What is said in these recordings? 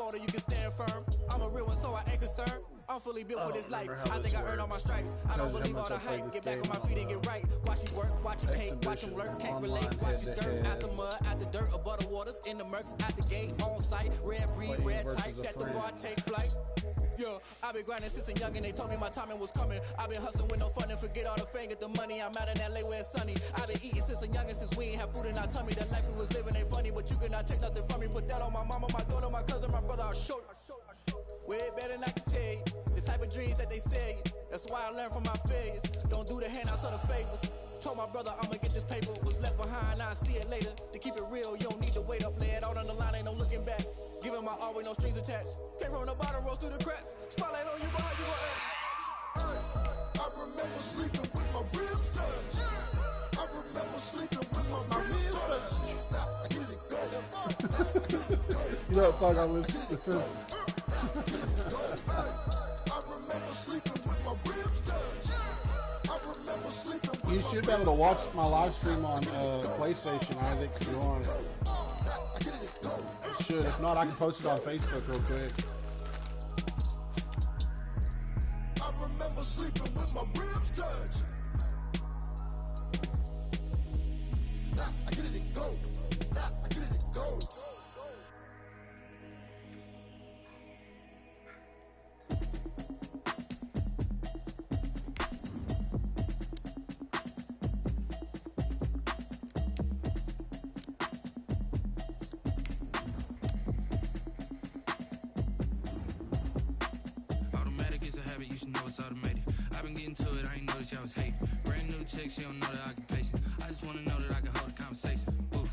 order, you can stand firm. I'm a real one, so I ain't concerned. I'm fully built for this life. I think I earned all my stripes. I don't believe all the hype. Get back on my feet and get right. Watch me work, watch him hate, watch him lurk. Can't relate, watch me skirt. Out the mud, out the dirt, above the waters, in the murks, at the gate, on site. Red breed, red tight, set the bar, take flight. Yeah, I've been grinding since a young and they told me my timing was coming. I've been hustling with no fun and forget all the fame, get the money. I'm out in LA where it's sunny. I've been eating since a young and since we ain't have food in our tummy. The life we was living ain't funny, but you cannot take nothing from me. Put that on my mama, my daughter, my cousin, my brother, I'll show you. Way better than I can tell you. The type of dreams that they sell you. That's why I learned from my failures. Don't do the handouts or the favors. Told my brother I'ma get this paper. Was left behind, I'll see it later. To keep it real, you don't need to wait up. Lay it out on the line, ain't no looking back. Giving my all with no strings attached. Came from the bottom, rose through the cracks. Spotlight on you, behind you gon' I remember sleeping with my ribs touched. I remember sleeping with my ribs touched. I get it go. You know what song I listen to? I remember sleeping with my ribs touched. I remember sleeping with You should be able to watch my live stream on PlayStation, Isaac, if you want. Should. If not, I can post it on Facebook real quick. I remember sleeping with my ribs touched. I get it go. I get it go. She don't know the occupation. I just wanna know that I can hold a conversation. Oof,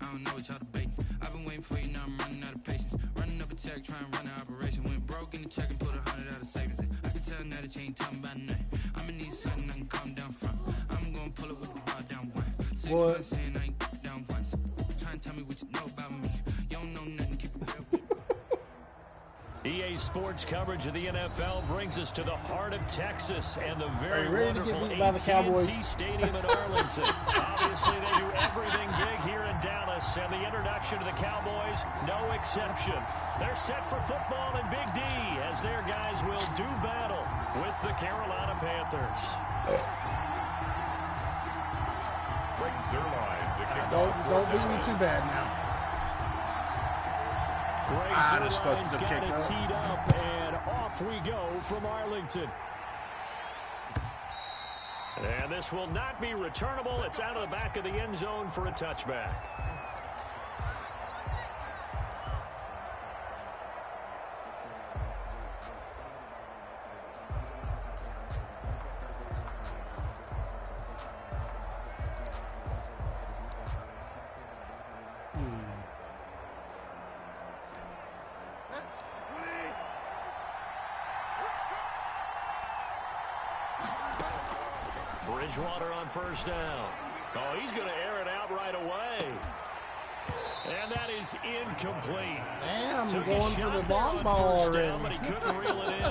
I don't know what y'all debating. I've been waiting for you, now I'm running out of patience. Running up a check, trying to run an operation. Went broke in the check and put 100 out of savings in. I can tell now that you ain't talking about nothing. I'ma need something I can calm down from. I'm gonna pull it with the bar down one. 6 months in, I ain't down once. Try and tell me what you know about me. You don't know nothing, keep it real. EA Sports coverage of the NFL brings us to the heart of Texas and the very wonderful AT&T Stadium in Arlington. Obviously, they do everything big here in Dallas, and the introduction to the Cowboys, no exception. They're set for football in Big D as their guys will do battle with the Carolina Panthers. Brings their line to kick Don't beat me too bad now. Fraser Lyon's got it teed up, and off we go from Arlington. And this will not be returnable. It's out of the back of the end zone for a touchback. Bridgewater on first down. Oh, he's going to air it out right away. And that is incomplete. Damn, going for the long ball already. But he couldn't reel it in.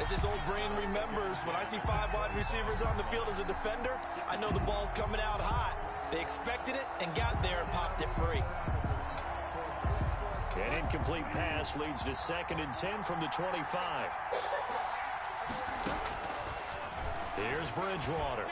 As his old brain remembers, when I see 5 wide receivers on the field as a defender, I know the ball's coming out hot. They expected it and got there and popped it free. An incomplete pass leads to 2nd and 10 from the 25. Here's Bridgewater.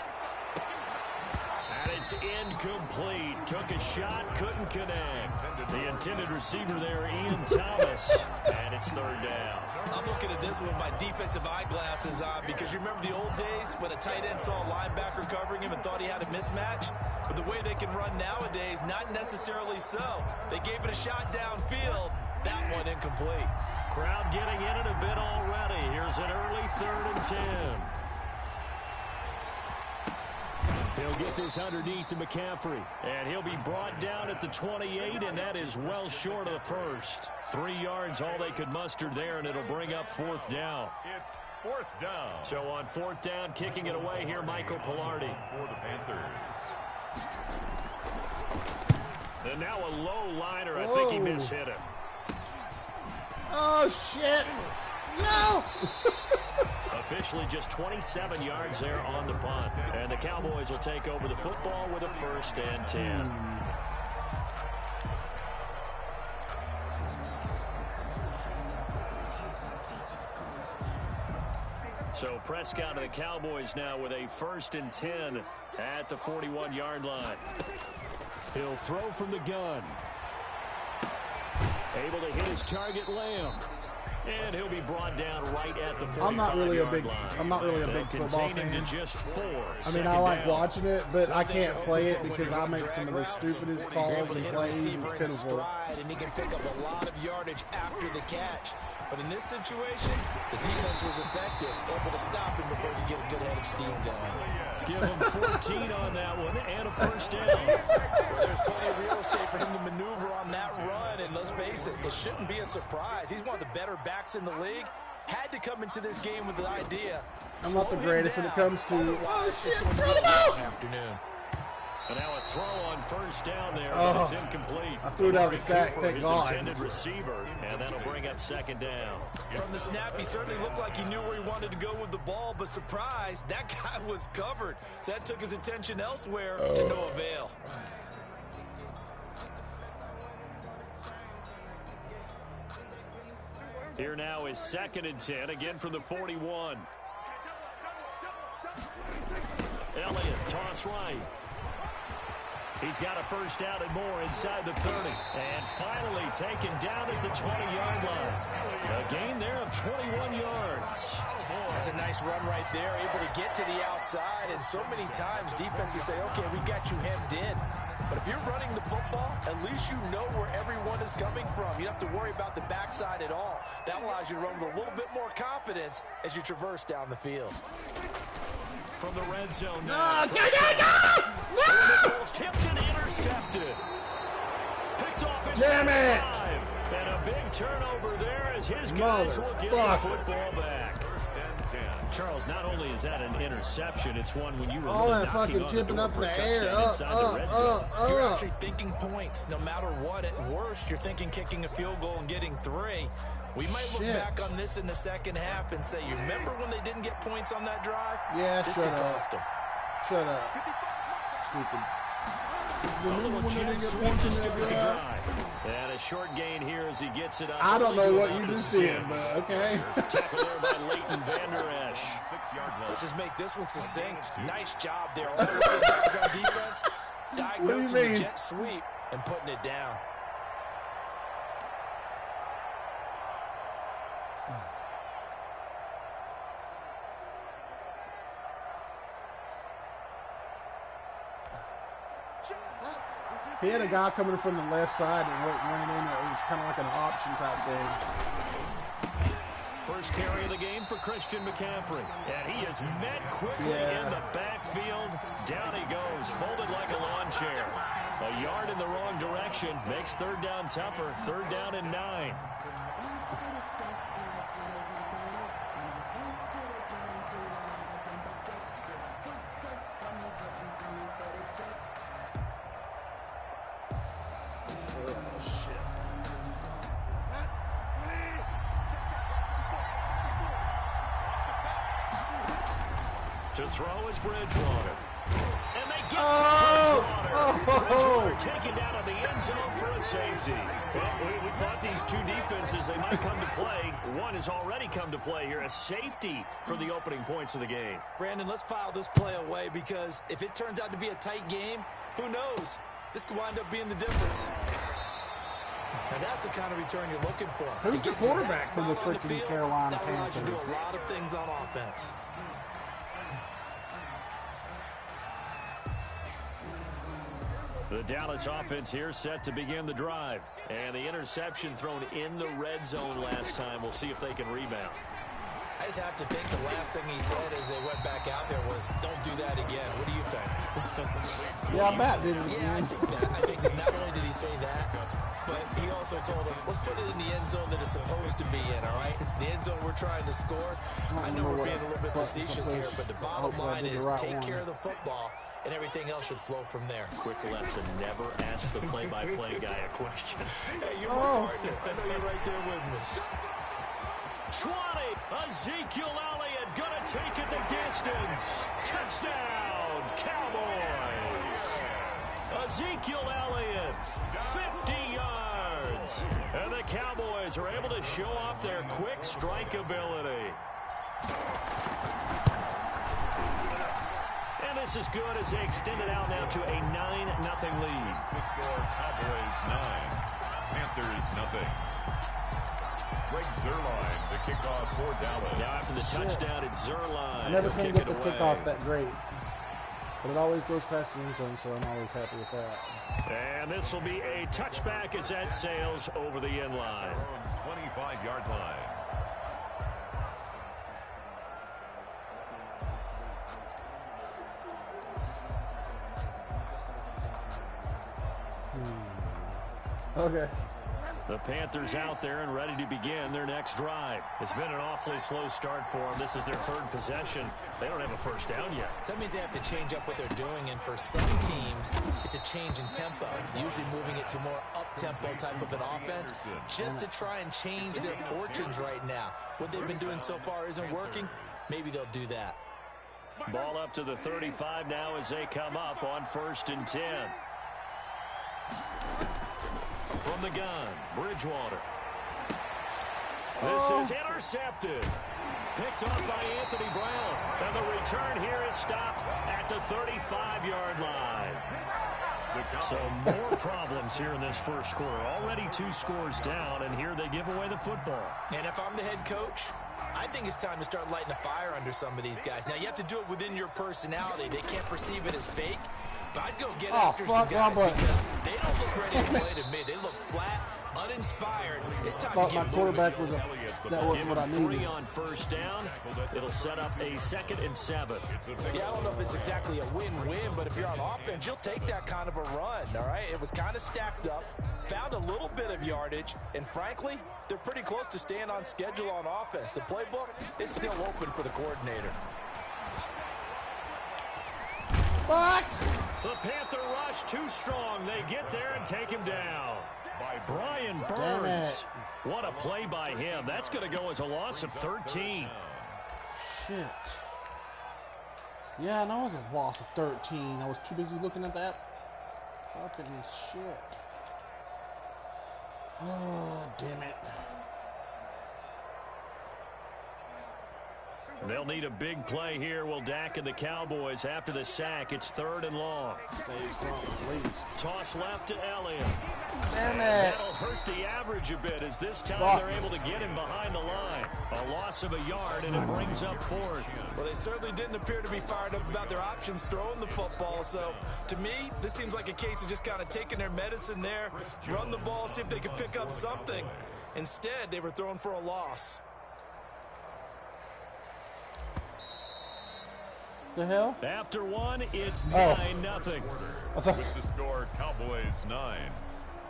And it's incomplete. Took a shot, couldn't connect. The intended receiver there, Ian Thomas. And it's 3rd down. I'm looking at this with my defensive eyeglasses on because you remember the old days when a tight end saw a linebacker covering him and thought he had a mismatch? But the way they can run nowadays, not necessarily so. They gave it a shot downfield. That one incomplete. Crowd getting in it a bit already. Here's an early 3rd and 10. He'll get this underneath to McCaffrey. And he'll be brought down at the 28, and that is well short of the first. 3 yards, all they could muster there, and it'll bring up 4th down. It's 4th down. So on 4th down, kicking it away here, Michael Pilardi. For the Panthers. And now a low liner. I think he mishit it. Oh, shit. No! Officially just 27 yards there on the punt. And the Cowboys will take over the football with a 1st and 10. So Prescott and the Cowboys now with a 1st and 10 at the 41-yard line. He'll throw from the gun. Able to hit his target, Lamb. And he'll be brought down right at the 45-yard line. I'm not really a big football fan. To just 4. I mean, I like watching it, but I can't play it because I make some of the stupidest calls and plays. It's pitiful. And he can pick up a lot of yardage after the catch. But in this situation, the defense was effective, able to stop him before he could get a good head of steam going. Give him 14 on that one and a 1st down. Well, there's plenty of real estate for him to maneuver on that run, and let's face it, it shouldn't be a surprise. He's one of the better backs in the league. Had to come into this game with the idea. I'm not the greatest when it comes to, oh shit, throw the ball! Afternoon. And now a throw on 1st down there, but it's incomplete. I threw it out of the sack, thank God. His intended receiver, and that'll bring up 2nd down. From the snap, he certainly looked like he knew where he wanted to go with the ball, but surprise, that guy was covered. So that took his attention elsewhere to no avail. Here now is 2nd and 10, again from the 41. Elliott, toss right. He's got a 1st down and more inside the 30. And finally taken down at the 20-yard line. A gain there of 21 yards. That's a nice run right there, able to get to the outside. And so many times defenses say, okay, we got you hemmed in. But if you're running the football, at least you know where everyone is coming from. You don't have to worry about the backside at all. That allows you to run with a little bit more confidence as you traverse down the field. From the red zone No! now. Tipped and intercepted. Picked off inside the 5. And a big turnover there as his guys will get the football back. Charles, not only is that an interception, it's one when you were all really that fucking tipping up in the air, You're actually thinking points no matter what. At worst, you're thinking kicking a field goal and getting 3. We might look back on this in the second half and say, you remember when they didn't get points on that drive? Yeah, this shut could up. cost them. Shut up. Stupid. And a short gain here as he gets it up. I don't know what you just did, but okay. Tackle there by Leighton Vander Esch. Let's just make this one succinct. Nice job there. All the guys on defense, diagnosing the jet sweep and putting it down. He had a guy coming from the left side and went in. It was kind of like an option type thing. First carry of the game for Christian McCaffrey. And he is met quickly in the backfield. Down he goes, folded like a lawn chair. A yard in the wrong direction makes 3rd down tougher. 3rd down and 9. To throw is Bridgewater. And they get to Bridgewater. Bridgewater taken down in the end zone for a safety. Well, we thought these two defenses, they might come to play. One has already come to play here. A safety for the opening points of the game. Brandon, let's file this play away because if it turns out to be a tight game, who knows? This could wind up being the difference. And that's the kind of return you're looking for. Who's the quarterback for the freaking Carolina Panthers? That allows you to do a lot of things on offense. The Dallas offense here set to begin the drive. And the interception thrown in the red zone last time. We'll see if they can rebound. I just have to think the last thing he said as they went back out there was, don't do that again. What do you think? Yeah, Matt did it again. Yeah, I think that. I think that not only did he say that, but he also told him, let's put it in the end zone that it's supposed to be in, all right? The end zone we're trying to score. I know we're being a little bit facetious here, but the bottom line is take care of the football, and everything else should flow from there. Quick lesson, never ask the play-by-play guy a question. Hey, you're my partner. I know you're right there with me. 20, Ezekiel Elliott gonna take it the distance. Touchdown, Cowboys. Ezekiel Elliott, 50 yards. And the Cowboys are able to show off their quick strike ability. And this is good as they extend it out now to a 9-0 lead. The score, Cowboys 9, Panthers 0. Greg Zuerlein, the kickoff for Dallas. Now after the touchdown, it's Zuerlein. I never can get the kickoff that great. But it always goes past the end zone, so I'm always happy with that. And this will be a touchback as that sails over the end line. 25-yard line. Okay. The Panthers out there and ready to begin their next drive. It's been an awfully slow start for them. This is their third possession. They don't have a first down yet. So that means they have to change up what they're doing, and for some teams, it's a change in tempo, usually moving it to more up-tempo type of an offense, just to try and change their fortunes right now. What they've been doing so far isn't working. Maybe they'll do that. Ball up to the 35 now as they come up on 1st and 10. From the gun, Bridgewater. This is intercepted. Picked off by Anthony Brown. And the return here is stopped at the 35-yard line. So more problems here in this first quarter. Already 2 scores down, and here they give away the football. And if I'm the head coach, I think it's time to start lighting a fire under some of these guys. Now, you have to do it within your personality. They can't perceive it as fake. But I'd go get after some guys because they don't look ready to play to me. They look flat, uninspired. It's time to get my quarterback was that wasn't what I needed. 3 on 1st down. It'll set up a 2nd and 7. Yeah, I don't know if it's exactly a win-win, but if you're on offense, you'll take that kind of a run, all right? It was kind of stacked up, found a little bit of yardage, and frankly, they're pretty close to staying on schedule on offense. The playbook is still open for the coordinator. Fuck! The Panther rush too strong. They get there and take him down. By Brian Burns. What a play by him. That's going to go as a loss of 13. Shit. Yeah, I know it was a loss of 13. I was too busy looking at that fucking shit. Oh, damn it. They'll need a big play here. Will Dak and the Cowboys after the sack. It's 3rd and long. Save something, please. Toss left to Elliott. Damn it. That'll hurt the average a bit as this time they're able to get him behind the line. A loss of a yard, and it brings up 4th. Well, they certainly didn't appear to be fired up about their options throwing the football. So, to me, this seems like a case of just kind of taking their medicine there, run the ball, see if they can pick up something. Instead, they were throwing for a loss. The hell? After 1, it's 9-0. With the score, Cowboys 9,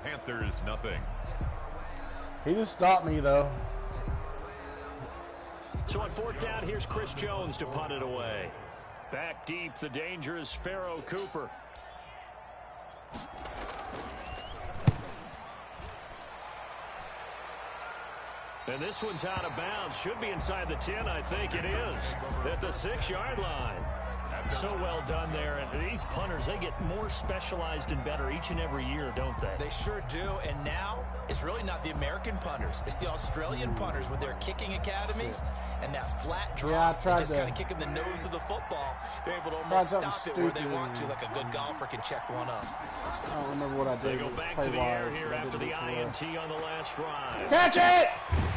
Panthers 0. He just stopped me, though. So on 4th down, here's Chris Jones to punt it away. Back deep, the dangerous Pharaoh Cooper. And this one's out of bounds. Should be inside the 10, I think it is. At the 6-yard line. So well done there. And these punters, they get more specialized and better each and every year, don't they? They sure do. And now, it's really not the American punters. It's the Australian punters with their kicking academies and that flat drop. Yeah, just kind of kicking the nose of the football. They're able to almost stop it where they want to, like a good golfer can check one up. I don't remember what I did. They go back to the air here after the INT on the last drive. Catch it!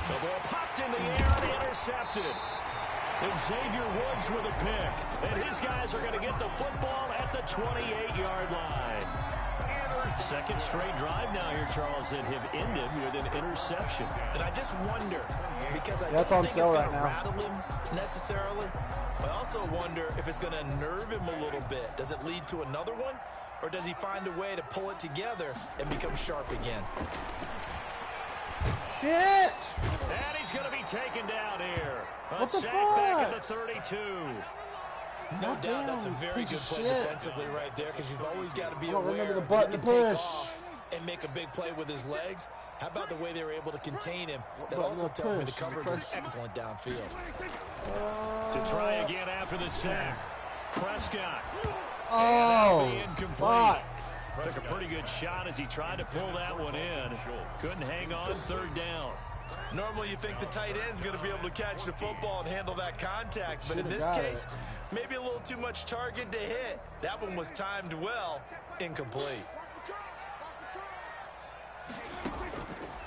The ball popped in the air and intercepted. And Xavier Woods with a pick. And his guys are going to get the football at the 28-yard line. 2nd straight drive now here, Charles, that have ended with an interception. And I just wonder, because I That's don't on think sale it's going right to now. rattle him necessarily. I also wonder if it's going to nerve him a little bit. Does it lead to another one? Or does he find a way to pull it together and become sharp again? Shit! And he's going to be taken down here. A sack back at the 32. No doubt that's a very good play defensively right there, because you've always got to be aware remember the he button can to take push off and make a big play with his legs. How about the way they were able to contain him? That also tells me the coverage was excellent downfield. To try again after the sack. Prescott. Oh, incomplete. Took a pretty good shot as he tried to pull that one in. Couldn't hang on 3rd down. Normally you think the tight end's going to be able to catch the football and handle that contact, but in this case, maybe a little too much target to hit. That one was timed well, incomplete.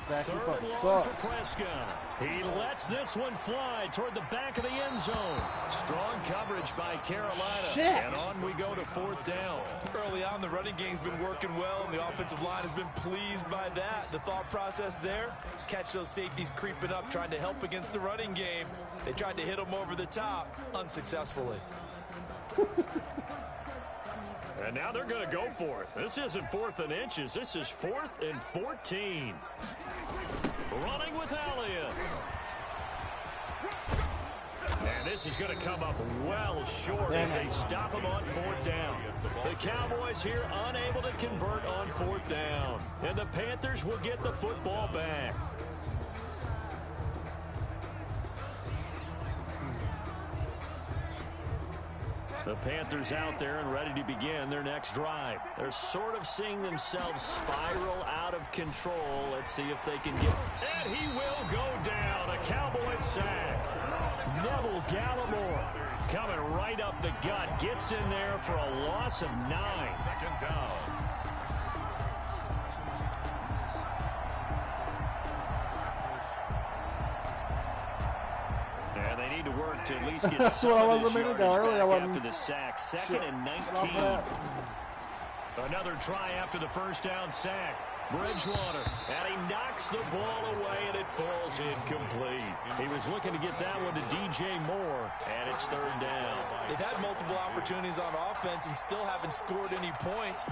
Third and long for Prescott. He lets this one fly toward the back of the end zone. Strong coverage by Carolina. Shit. And on we go to 4th down. Early on, the running game's been working well, and the offensive line has been pleased by that. The thought process there, catch those safeties creeping up, trying to help against the running game. They tried to hit them over the top, unsuccessfully. And now they're going to go for it. This isn't 4th and inches. This is 4th and 14. Running with Elliott. And this is going to come up well short as they stop him on 4th down. The Cowboys here unable to convert on 4th down. And the Panthers will get the football back. The Panthers out there and ready to begin their next drive. They're sort of seeing themselves spiral out of control. Let's see if they can get... And he will go down. A Cowboy sack. Neville Gallimore coming right up the gut. Gets in there for a loss of 9. 2nd down. And they need to work to at least get That's some what I of was this a minute yardage ago. Earlier, back after the sack. 2nd and 19. Another try after the first down sack. Bridgewater, and he knocks the ball away, and it falls incomplete. He was looking to get that one to DJ Moore, and it's 3rd down. They've had multiple opportunities on offense and still haven't scored any points.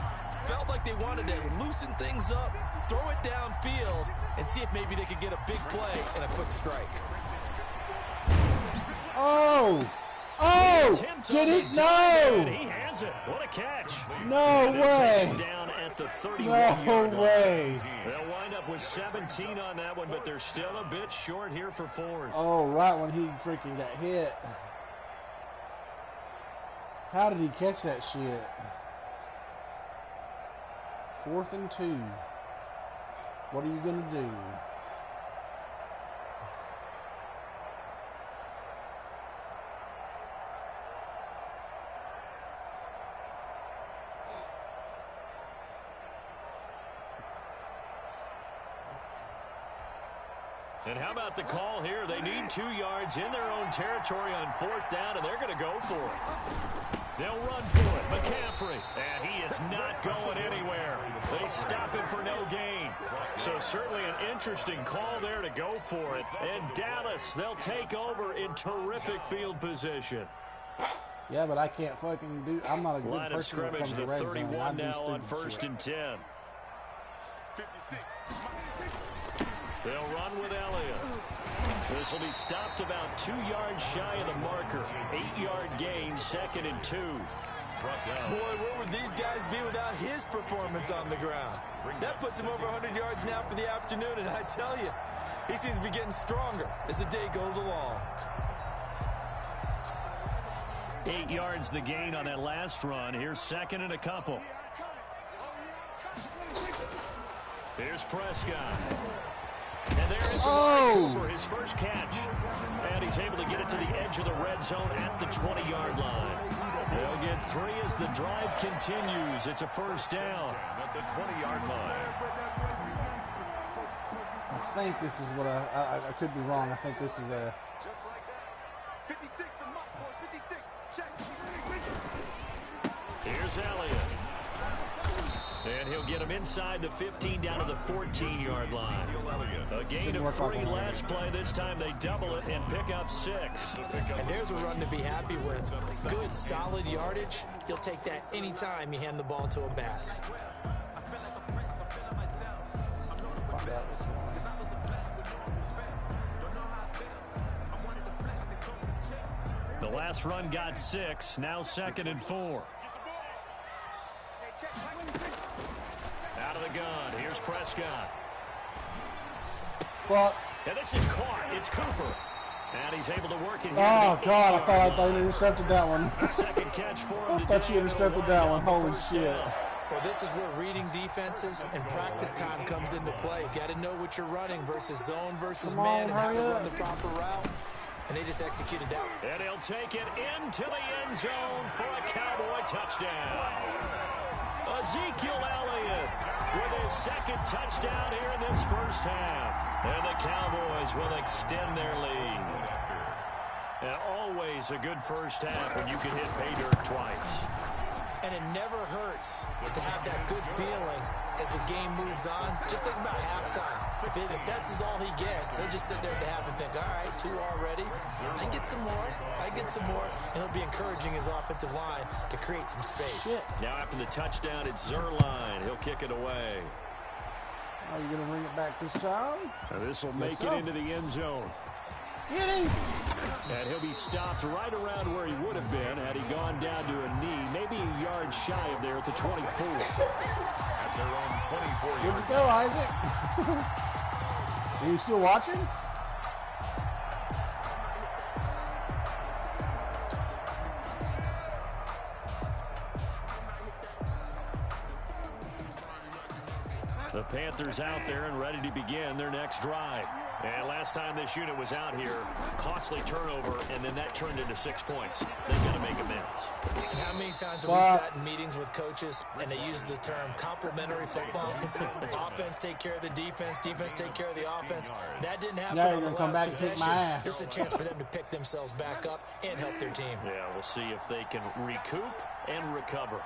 Felt like they wanted to loosen things up, throw it downfield, and see if maybe they could get a big play and a quick strike. Oh! Oh! Did he? No! He has it. What a catch. No way. Down at the 31-yard No way. They'll wind up with 17 on that one, but they're still a bit short here for 4th. Oh, right when he freaking got hit. How did he catch that shit? 4th and 2. What are you going to do? And how about the call here? They need 2 yards in their own territory on 4th down, and they're going to go for it. They'll run for it. McCaffrey, and he is not going anywhere. They stop him for no gain. So certainly an interesting call there to go for it. And Dallas, they'll take over in terrific field position. Yeah, but I can't fucking do... I'm not a good Line of person when it scrimmage, comes to the red zone. 31 now on stupid 1st shit. and 10. They'll run with Elliott. This will be stopped about 2 yards shy of the marker. 8-yard gain, 2nd and 2. Boy, where would these guys be without his performance on the ground? That puts him over 100 yards now for the afternoon, and I tell you, he seems to be getting stronger as the day goes along. 8 yards the gain on that last run. Here's 2nd and a couple. Here's Prescott. And there is Cooper, his first catch. And he's able to get it to the edge of the red zone at the 20-yard line. They'll get 3 as the drive continues. It's a 1st down At the 20-yard line. I think this is what I could be wrong. I think this is a... Just like that. 56 and Mock Boy, 56. Check. Here's Elliott. And he'll get him inside the 15 down to the 14-yard line. A gain of 3 last play. This time they double it and pick up 6. And there's a run to be happy with. Good, solid yardage. You'll take that anytime you hand the ball to a back. The last run got 6. Now 2nd and 4. Out of the gun. Here's Prescott. Fuck. And this is caught. It's Cooper. And he's able to work it here. Oh, God, I thought you intercepted that one. Second catch for him. I thought you intercepted that one. Holy shit. Well, this is where reading defenses and practice time comes into play. You got to know what you're running versus zone versus man and how to run the proper route. And they just executed that. And he'll take it into the end zone for a Cowboy touchdown. Ezekiel Elliott with his second touchdown here in this first half. And the Cowboys will extend their lead. And always a good first half when you can hit pay dirt twice. And it never hurts to have that good feeling as the game moves on. Just think about halftime. If that's all he gets, he'll just sit there at the half and think, all right, 2 already. I get some more. I get some more. And he'll be encouraging his offensive line to create some space. Shit. Now after the touchdown, it's Zerline. He'll kick it away. Are you going to bring it back this time? This will make it into the end zone. Get him! And he'll be stopped right around where he would have been had he gone down to a knee, maybe a yard shy of there at the 24. At their own 24 Good to go, Isaac. Are you still watching? The Panthers out there and ready to begin their next drive. And last time this unit was out here, costly turnover, and then that turned into 6 points. They've got to make amends. And how many times have we sat in meetings with coaches and they use the term complementary football? Offense take care of the defense, defense take care of the offense. That didn't happen Now on you're the going to come last back and kick possession. my ass. This is a chance for them to pick themselves back up and help their team. Yeah, we'll see if they can recoup and recover.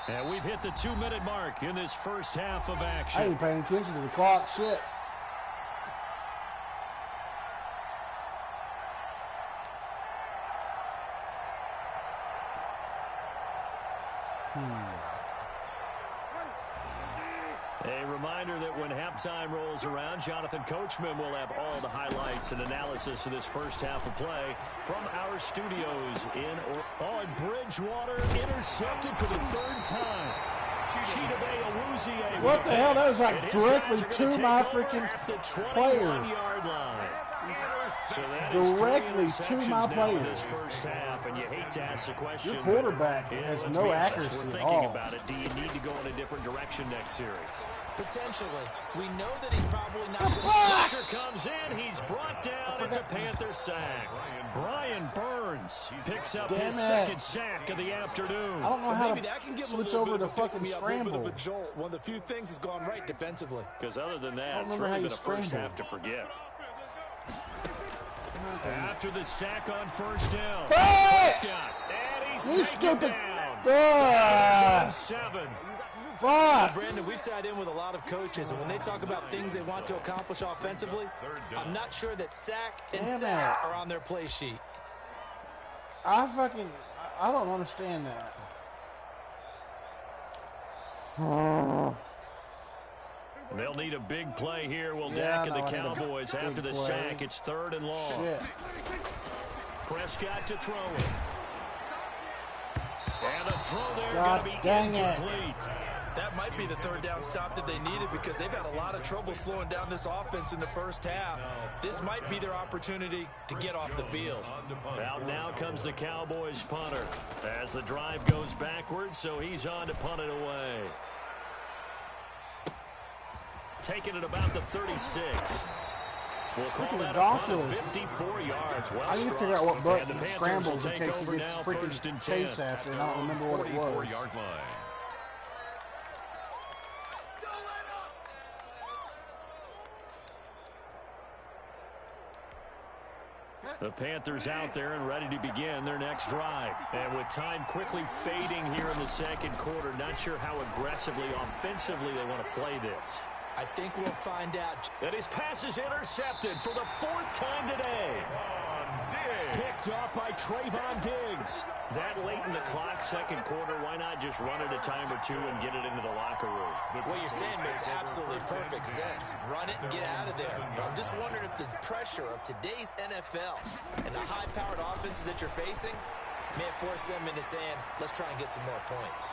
And we've hit the 2-minute mark in this first half of action. I ain't paying attention to the clock. Shit. A reminder that when halftime rolls around, Jonathan Coachman will have all the highlights and analysis of this first half of play from our studios in Bridgewater, intercepted for the 3rd time. What the hell? That was like directly to my freaking player. So directly to my player. This first half, and you hate to ask the question. Your quarterback has no accuracy at all. About it. Do you need to go in a different direction next series? Potentially. We know that he's probably not going to... Pressure comes in. He's brought down. It's a Panther sack. Brian Burns picks up his second sack of the afternoon. I don't know how maybe that can give switch him a over to bit of fucking a scramble. bit of a jolt. One of the few things has gone right defensively. Because other than that, it's remember how really you been a first scramble. half to forget. After the sack on first down. Hey! Prescott, and he's You taken stupid. down. 7. Fuck. So, Brandon, we sat in with a lot of coaches, and when they talk about things they want to accomplish offensively, I'm not sure that sack and sack are on their play sheet. I don't understand that. They'll need a big play here. Will Dak and the Cowboys after the sack. It's 3rd and long. Shit. Prescott to throw it. And the throw there God going to be dang incomplete. That might be the 3rd down stop that they needed because they've had a lot of trouble slowing down this offense in the first half. This might be their opportunity to get off the field. Well, now comes the Cowboys punter as the drive goes backwards, so he's on to punt it away. Taking it about the 36. We'll call that a punt of 54 yards. Well, I need to figure out what button and the scrambles in take case he over gets now, freaking chase after, and I don't remember what it was. 44-yard line. The Panthers out there and ready to begin their next drive. And with time quickly fading here in the second quarter, not sure how aggressively, offensively they want to play this. I think we'll find out. And his pass is intercepted for the 4th time today. Picked off by Trayvon Diggs. That late in the clock, second quarter, why not just run it a time or two and get it into the locker room? What you're saying makes absolutely perfect sense. Run it and get out of there. But I'm just wondering if the pressure of today's NFL and the high-powered offenses that you're facing may force them into saying, let's try and get some more points.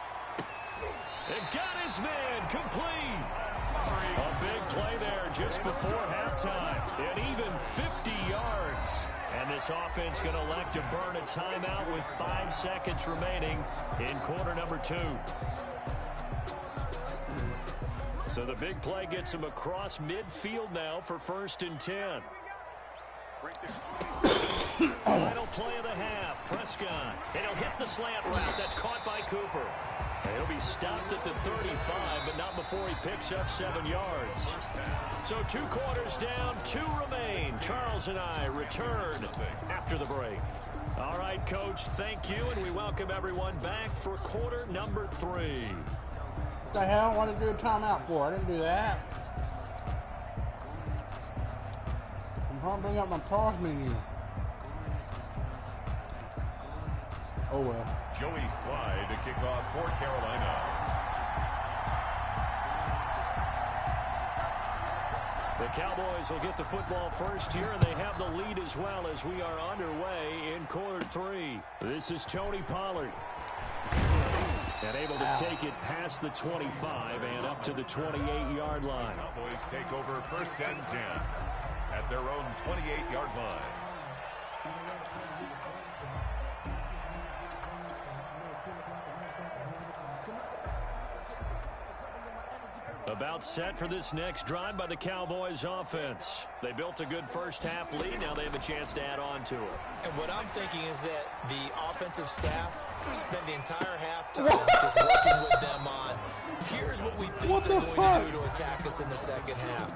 And got his man complete. A big play there just before halftime. And even 50 yards. And this offense going to elect to burn a timeout with 5 seconds remaining in quarter number 2. So the big play gets him across midfield now for 1st and 10. Final play of the half. Prescott. And he'll hit the slant route. That's caught by Cooper. And he'll be stopped at the 35, but not before he picks up 7 yards. So 2 quarters down, 2 remain. Charles and I return after the break. All right, Coach, thank you, and we welcome everyone back for quarter number 3. What the hell? What did I do a timeout for? I didn't do that. I'm trying to bring up my pause menu. Oh well. Joey Slye to kick off for Carolina. The Cowboys will get the football first here, and they have the lead as well as we are underway in quarter 3. This is Tony Pollard. And able to take it past the 25 and up to the 28-yard line. Cowboys take over 1st and 10 at their own 28-yard line. About set for this next drive by the Cowboys offense. They built a good first-half lead. Now they have a chance to add on to it. And what I'm thinking is that the offensive staff spent the entire halftime just working with them on, here's what we think they're going to do to attack us in the second half.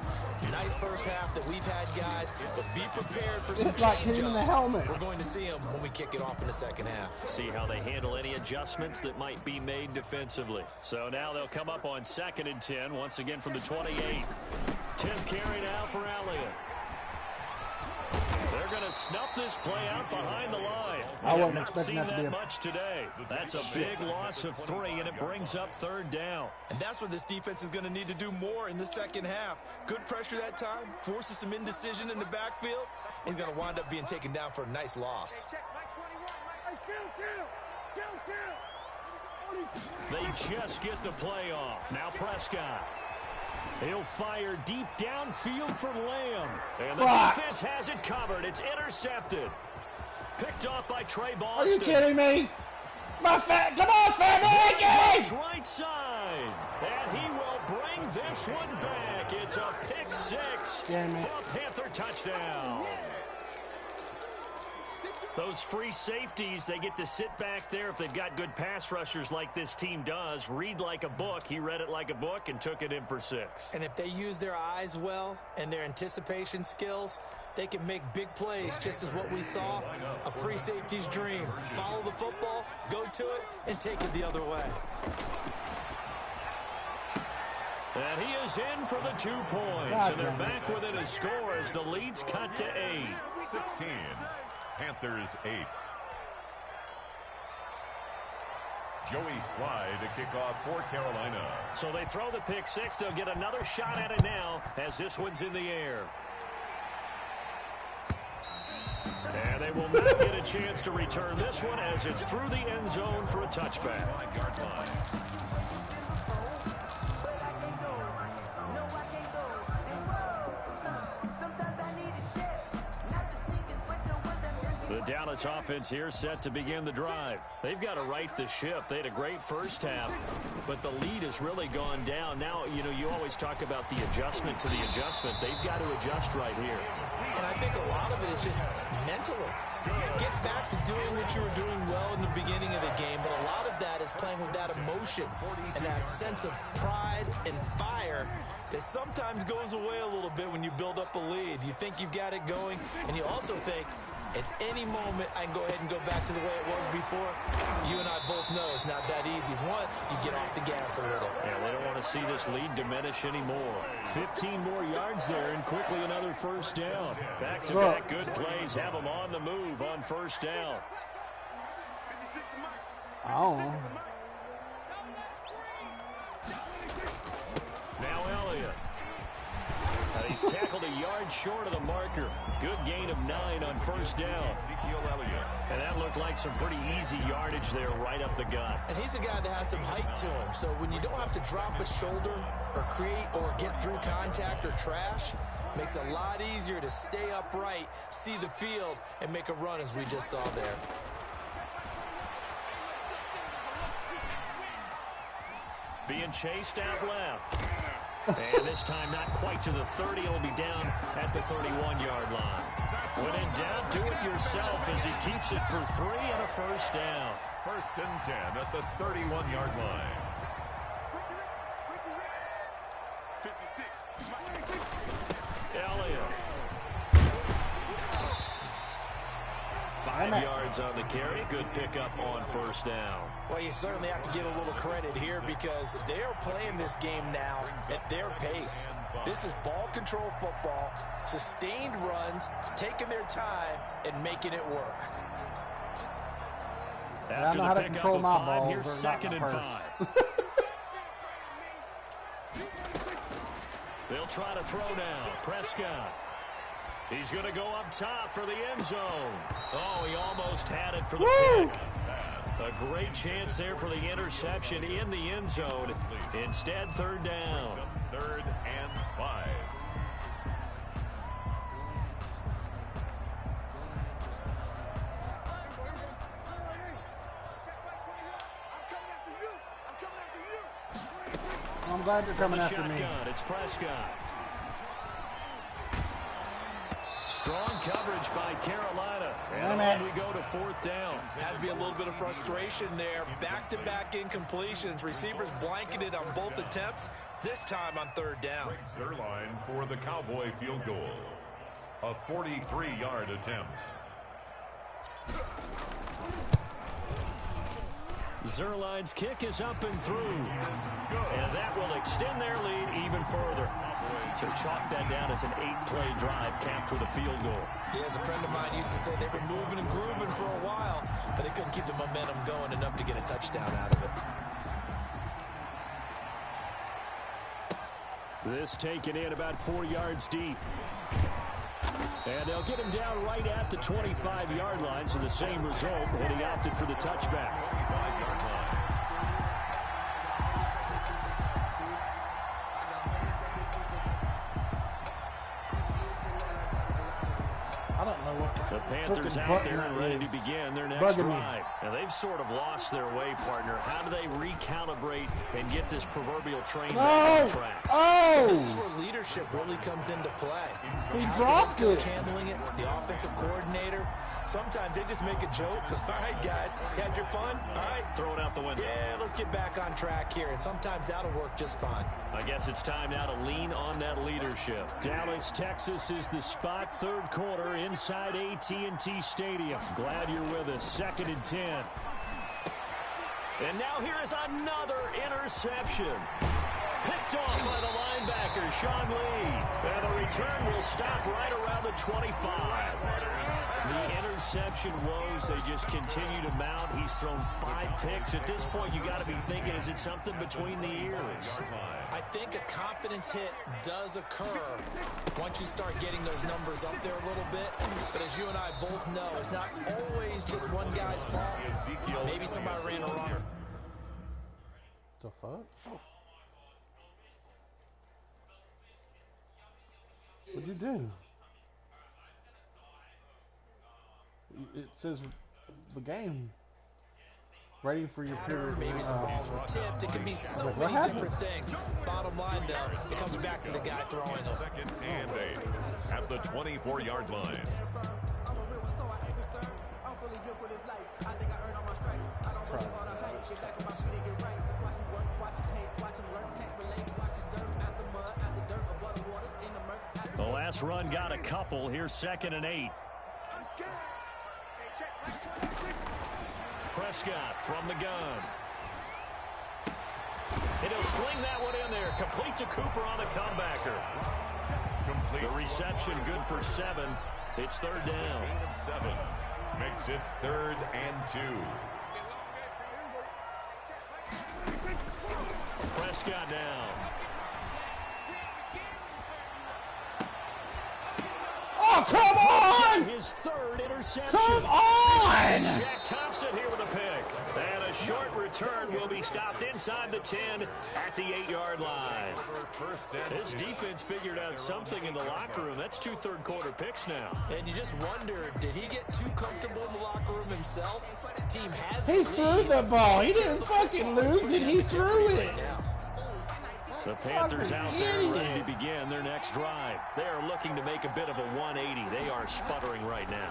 Nice first half that we've had, guys, but be prepared for some change-ups. We're going to see them when we kick it off in the second half. See how they handle any adjustments that might be made defensively. So now they'll come up on 2nd and 10, once again from the 28. 10th carry now for Elliott. They're going to snuff this play out behind the line. I wasn't expecting that to be much today. That's a big loss of 3, and it brings up 3rd down. And that's what this defense is going to need to do more in the second half. Good pressure that time, forces some indecision in the backfield. He's going to wind up being taken down for a nice loss. They just get the play off. Now Prescott. He'll fire deep downfield for Lamb. And the defense has it covered. It's intercepted. Picked off by Trey Boston. Are you kidding me? Come on, Fat Right side. And he will bring this one back. It's a pick 6 for a Panther touchdown. Those free safeties, they get to sit back there if they've got good pass rushers like this team does. Read like a book. He read it like a book and took it in for 6. And if they use their eyes well and their anticipation skills, they can make big plays, just as what we saw. A free safety's dream. Follow the football, go to it, and take it the other way. And he is in for the 2 points. And they're back within a score as the lead's cut to 8. 16. Panthers 8. Joey Slye to kick off for Carolina. So they throw the pick 6. They'll get another shot at it now as this one's in the air. And they will not get a chance to return this one as it's through the end zone for a touchback. 5-yard line. The Dallas offense here set to begin the drive. They've got to right the ship. They had a great first half, but the lead has really gone down. Now, you know, you always talk about the adjustment to the adjustment. They've got to adjust right here. And I think a lot of it is just mentally. Get back to doing what you were doing well in the beginning of the game, but a lot of that is playing with that emotion and that sense of pride and fire that sometimes goes away a little bit when you build up a lead. You think you've got it going, and you also think, at any moment, I can go ahead and go back to the way it was before. You and I both know it's not that easy once you get off the gas a little. Yeah, they don't want to see this lead diminish anymore. 15 more yards there and quickly another first down. Back-to-back good plays have them on the move on first down. Oh. Now Elliott. He's tackled a yard short of the marker. Good gain of 9 on first down. And that looked like some pretty easy yardage there right up the gut. And he's a guy that has some height to him. So when you don't have to drop a shoulder or create or get through contact or trash, makes it a lot easier to stay upright, see the field, and make a run as we just saw there. Being chased out left. And this time not quite to the 30. He'll be down at the 31-yard line. When in doubt, do it yourself as he keeps it for 3 and a first down. 1st and 10 at the 31-yard line. 56. Elliott. 5 yards on the carry. Good pickup on first down. Well, you certainly have to give a little credit here because they are playing this game now at their pace. This is ball control football, sustained runs, taking their time, and making it work. I know how to control my balls. Here's 2nd and 5. They'll try to throw now. Prescott. He's going to go up top for the end zone. Oh, he almost had it for the pick. A great chance there for the interception in the end zone. Instead, 3rd down. 3rd and 5. I'm glad they're coming after me. It's Prescott. Strong coverage by Carolina. And on we go to 4th down. Has to be a little bit of frustration there. Back-to-back incompletions. Receivers blanketed on both attempts. This time on 3rd down. Greg Zuerlein for the Cowboy field goal. A 43-yard attempt. Zuerlein's kick is up and through. And that will extend their lead even further. So chalk that down as an 8-play drive capped with a field goal. Yeah, as a friend of mine used to say, they were moving and grooving for a while, but they couldn't keep the momentum going enough to get a touchdown out of it. This taken in about 4 yards deep. And they'll get him down right at the 25-yard line, so the same result, and he opted for the touchback. 25-yard line. I don't know what the Panthers out there and ready to begin their next drive. Now, they've sort of lost their way, partner. How do they recalibrate and get this proverbial train back on track? Oh! This is where leadership really comes into play. He dropped it. Handling it, the offensive coordinator. Sometimes they just make a joke. All right, guys, you had your fun? All right. Throw it out the window. Yeah, let's get back on track here. And sometimes that'll work just fine. I guess it's time now to lean on that leadership. Dallas, Texas is the spot. 3rd quarter inside AT&T Stadium. Glad you're with us. 2nd and 10. And now here is another interception. Picked off by the linebacker, Sean Lee. And the return will stop right around the 25. The interception woes, they just continue to mount. He's thrown 5 picks. At this point, you got to be thinking, is it something between the ears? I think a confidence hit does occur once you start getting those numbers up there a little bit. But as you and I both know, it's not always just one guy's fault. Maybe somebody ran a runner. The fuck? What'd you do? It says the game. Waiting for your period. Maybe some balls were tipped. It could be so many different things. Bottom line, though, it comes back to the guy throwing them. 2nd and 8 at the 24-yard line. The last run got a couple. Here's 2nd and 8. Prescott from the gun. And he'll sling that one in there. Complete to Cooper on the comebacker. Complete. The reception good for 7. It's 3rd down. 7 makes it 3rd and 2. Prescott down. Oh, come on! His 3rd interception. Come on! Jack Thompson here with a pick. And a short return will be stopped inside the 10 at the 8-yard line. This defense figured out something in the locker room. That's 2 third-quarter picks now. And you just wonder, did he get too comfortable in the locker room himself? His team has He threw the ball. He didn't fucking lose it. He threw it. The Panthers out there ready to begin their next drive. They are looking to make a bit of a 180. They are sputtering right now.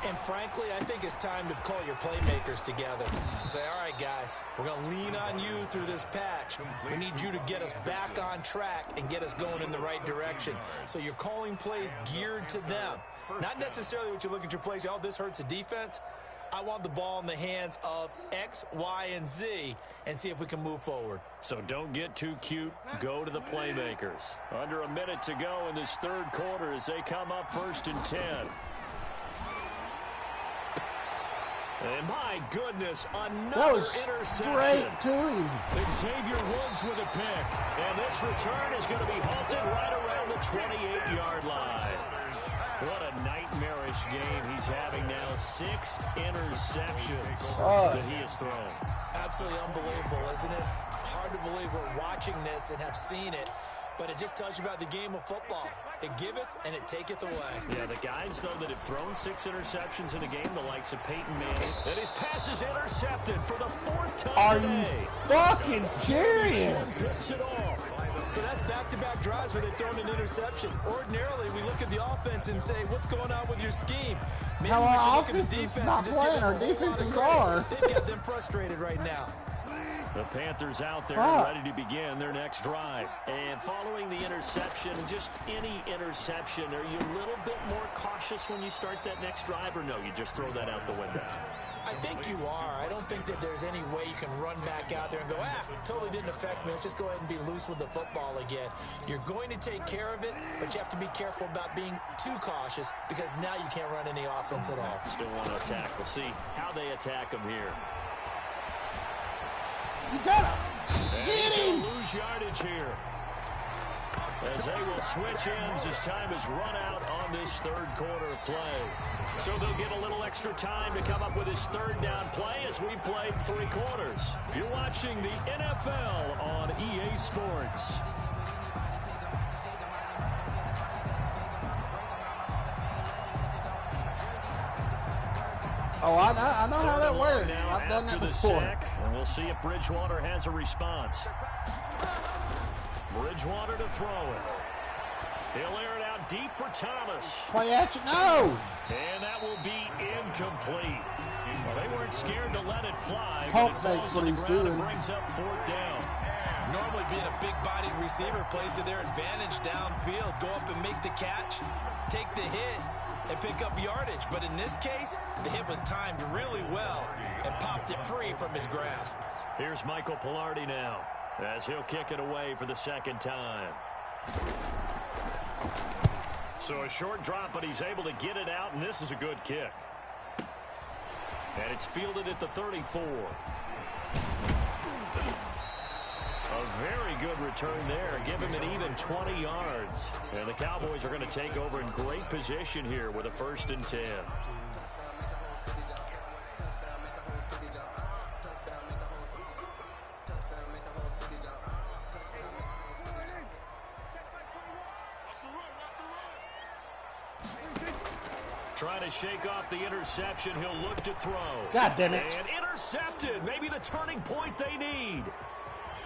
And frankly, I think it's time to call your playmakers together and say, all right, guys, we're going to lean on you through this patch. We need you to get us back on track and get us going in the right direction. So you're calling plays geared to them. Not necessarily what you look at your plays, oh, this hurts the defense. I want the ball in the hands of X, Y, and Z and see if we can move forward. So don't get too cute. Go to the playmakers. Under a minute to go in this third quarter as they come up 1st and 10. And my goodness, another interception. Straight to him. Xavier Woods with a pick. And this return is going to be halted right around the 28-yard line. What a nightmarish game he's having now. 6 interceptions that he has thrown. Absolutely unbelievable, isn't it? Hard to believe we're watching this and have seen it, but it just tells you about the game of football. It giveth and it taketh away. Yeah, the guys, though, that have thrown 6 interceptions in a game, the likes of Peyton Manning, and his pass is intercepted for the 4th time today. Are you fucking serious? Picks it off. So that's back-to-back drives where they've thrown an interception. Ordinarily, we look at the offense and say, what's going on with your scheme? Maybe How we should our look at the offense is defense not and just playing. give Our them a whole lot of defenses credit. are. They've got them frustrated right now. The Panthers out there ready to begin their next drive. And following the interception, just any interception, are you a little bit more cautious when you start that next drive, or no, you just throw that out the window? I think you are. I don't think that there's any way you can run back out there and go, totally didn't affect me. Let's just go ahead and be loose with the football again. You're going to take care of it, but you have to be careful about being too cautious because now you can't run any offense at all. Still want to attack. We'll see how they attack them here. You gotta get him. Lose yardage here. As they will switch ends as time is run out on this third quarter of play. So they'll get a little extra time to come up with his third down play as we played 3 quarters. You're watching the NFL on EA Sports. Oh, I know how that works. I've done that before. Sack, and we'll see if Bridgewater has a response. Bridgewater to throw it. He'll air it out deep for Thomas. Play action, no! And that will be incomplete. Well, they weren't scared to let it fly. Pump but it fakes falls what to the he's ground doing. and brings up 4th down. Normally being a big-bodied receiver plays to their advantage downfield. Go up and make the catch, take the hit, and pick up yardage. But in this case, the hit was timed really well and popped it free from his grasp. Here's Michael Pilardi now as he'll kick it away for the 2nd time. So a short drop, but he's able to get it out, and this is a good kick. And it's fielded at the 34. A very good return there. Give him an even 20 yards. And the Cowboys are going to take over in great position here with a 1st and 10. Trying to shake off the interception. He'll look to throw. God damn it. And intercepted. Maybe the turning point they need.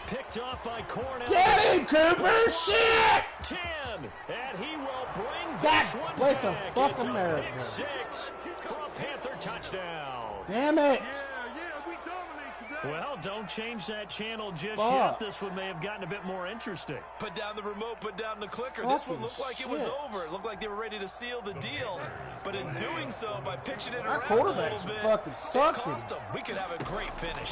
Picked up by Cornell. Get him, Cooper! Shit! 10. And he will bring God this one bless back. fucking It's a America. pick 6 for a Panther touchdown. Damn it! Well, don't change that channel just Fuck. yet. This one may have gotten a bit more interesting. Put down the remote, put down the clicker. This one Fucking looked like it was shit. over. It looked like they were ready to seal the deal. But in doing so, by pitching it Our around a little quarterbacks bit, fucking it sucking. cost them. We could have a great finish.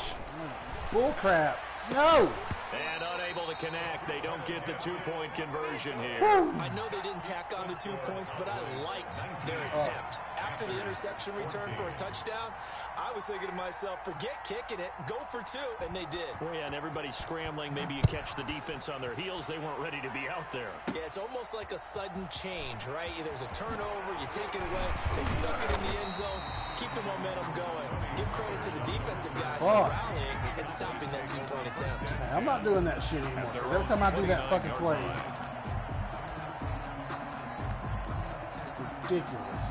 Bull crap. No! And unable to connect. They don't get the 2-point conversion here. I know they didn't tack on the 2 points, but I liked their attempt. After the interception return for a touchdown, I was thinking to myself, forget kicking it, go for 2, and they did. Well, yeah, and everybody's scrambling. Maybe you catch the defense on their heels. They weren't ready to be out there. Yeah, it's almost like a sudden change, right? There's a turnover, you take it away, they stuck it in the end zone, keep the momentum going. Give credit to the defensive guys for rallying and stopping that 2-point attempt. Hey, I'm not doing that shit anymore. Every time I do that fucking play. Ridiculous.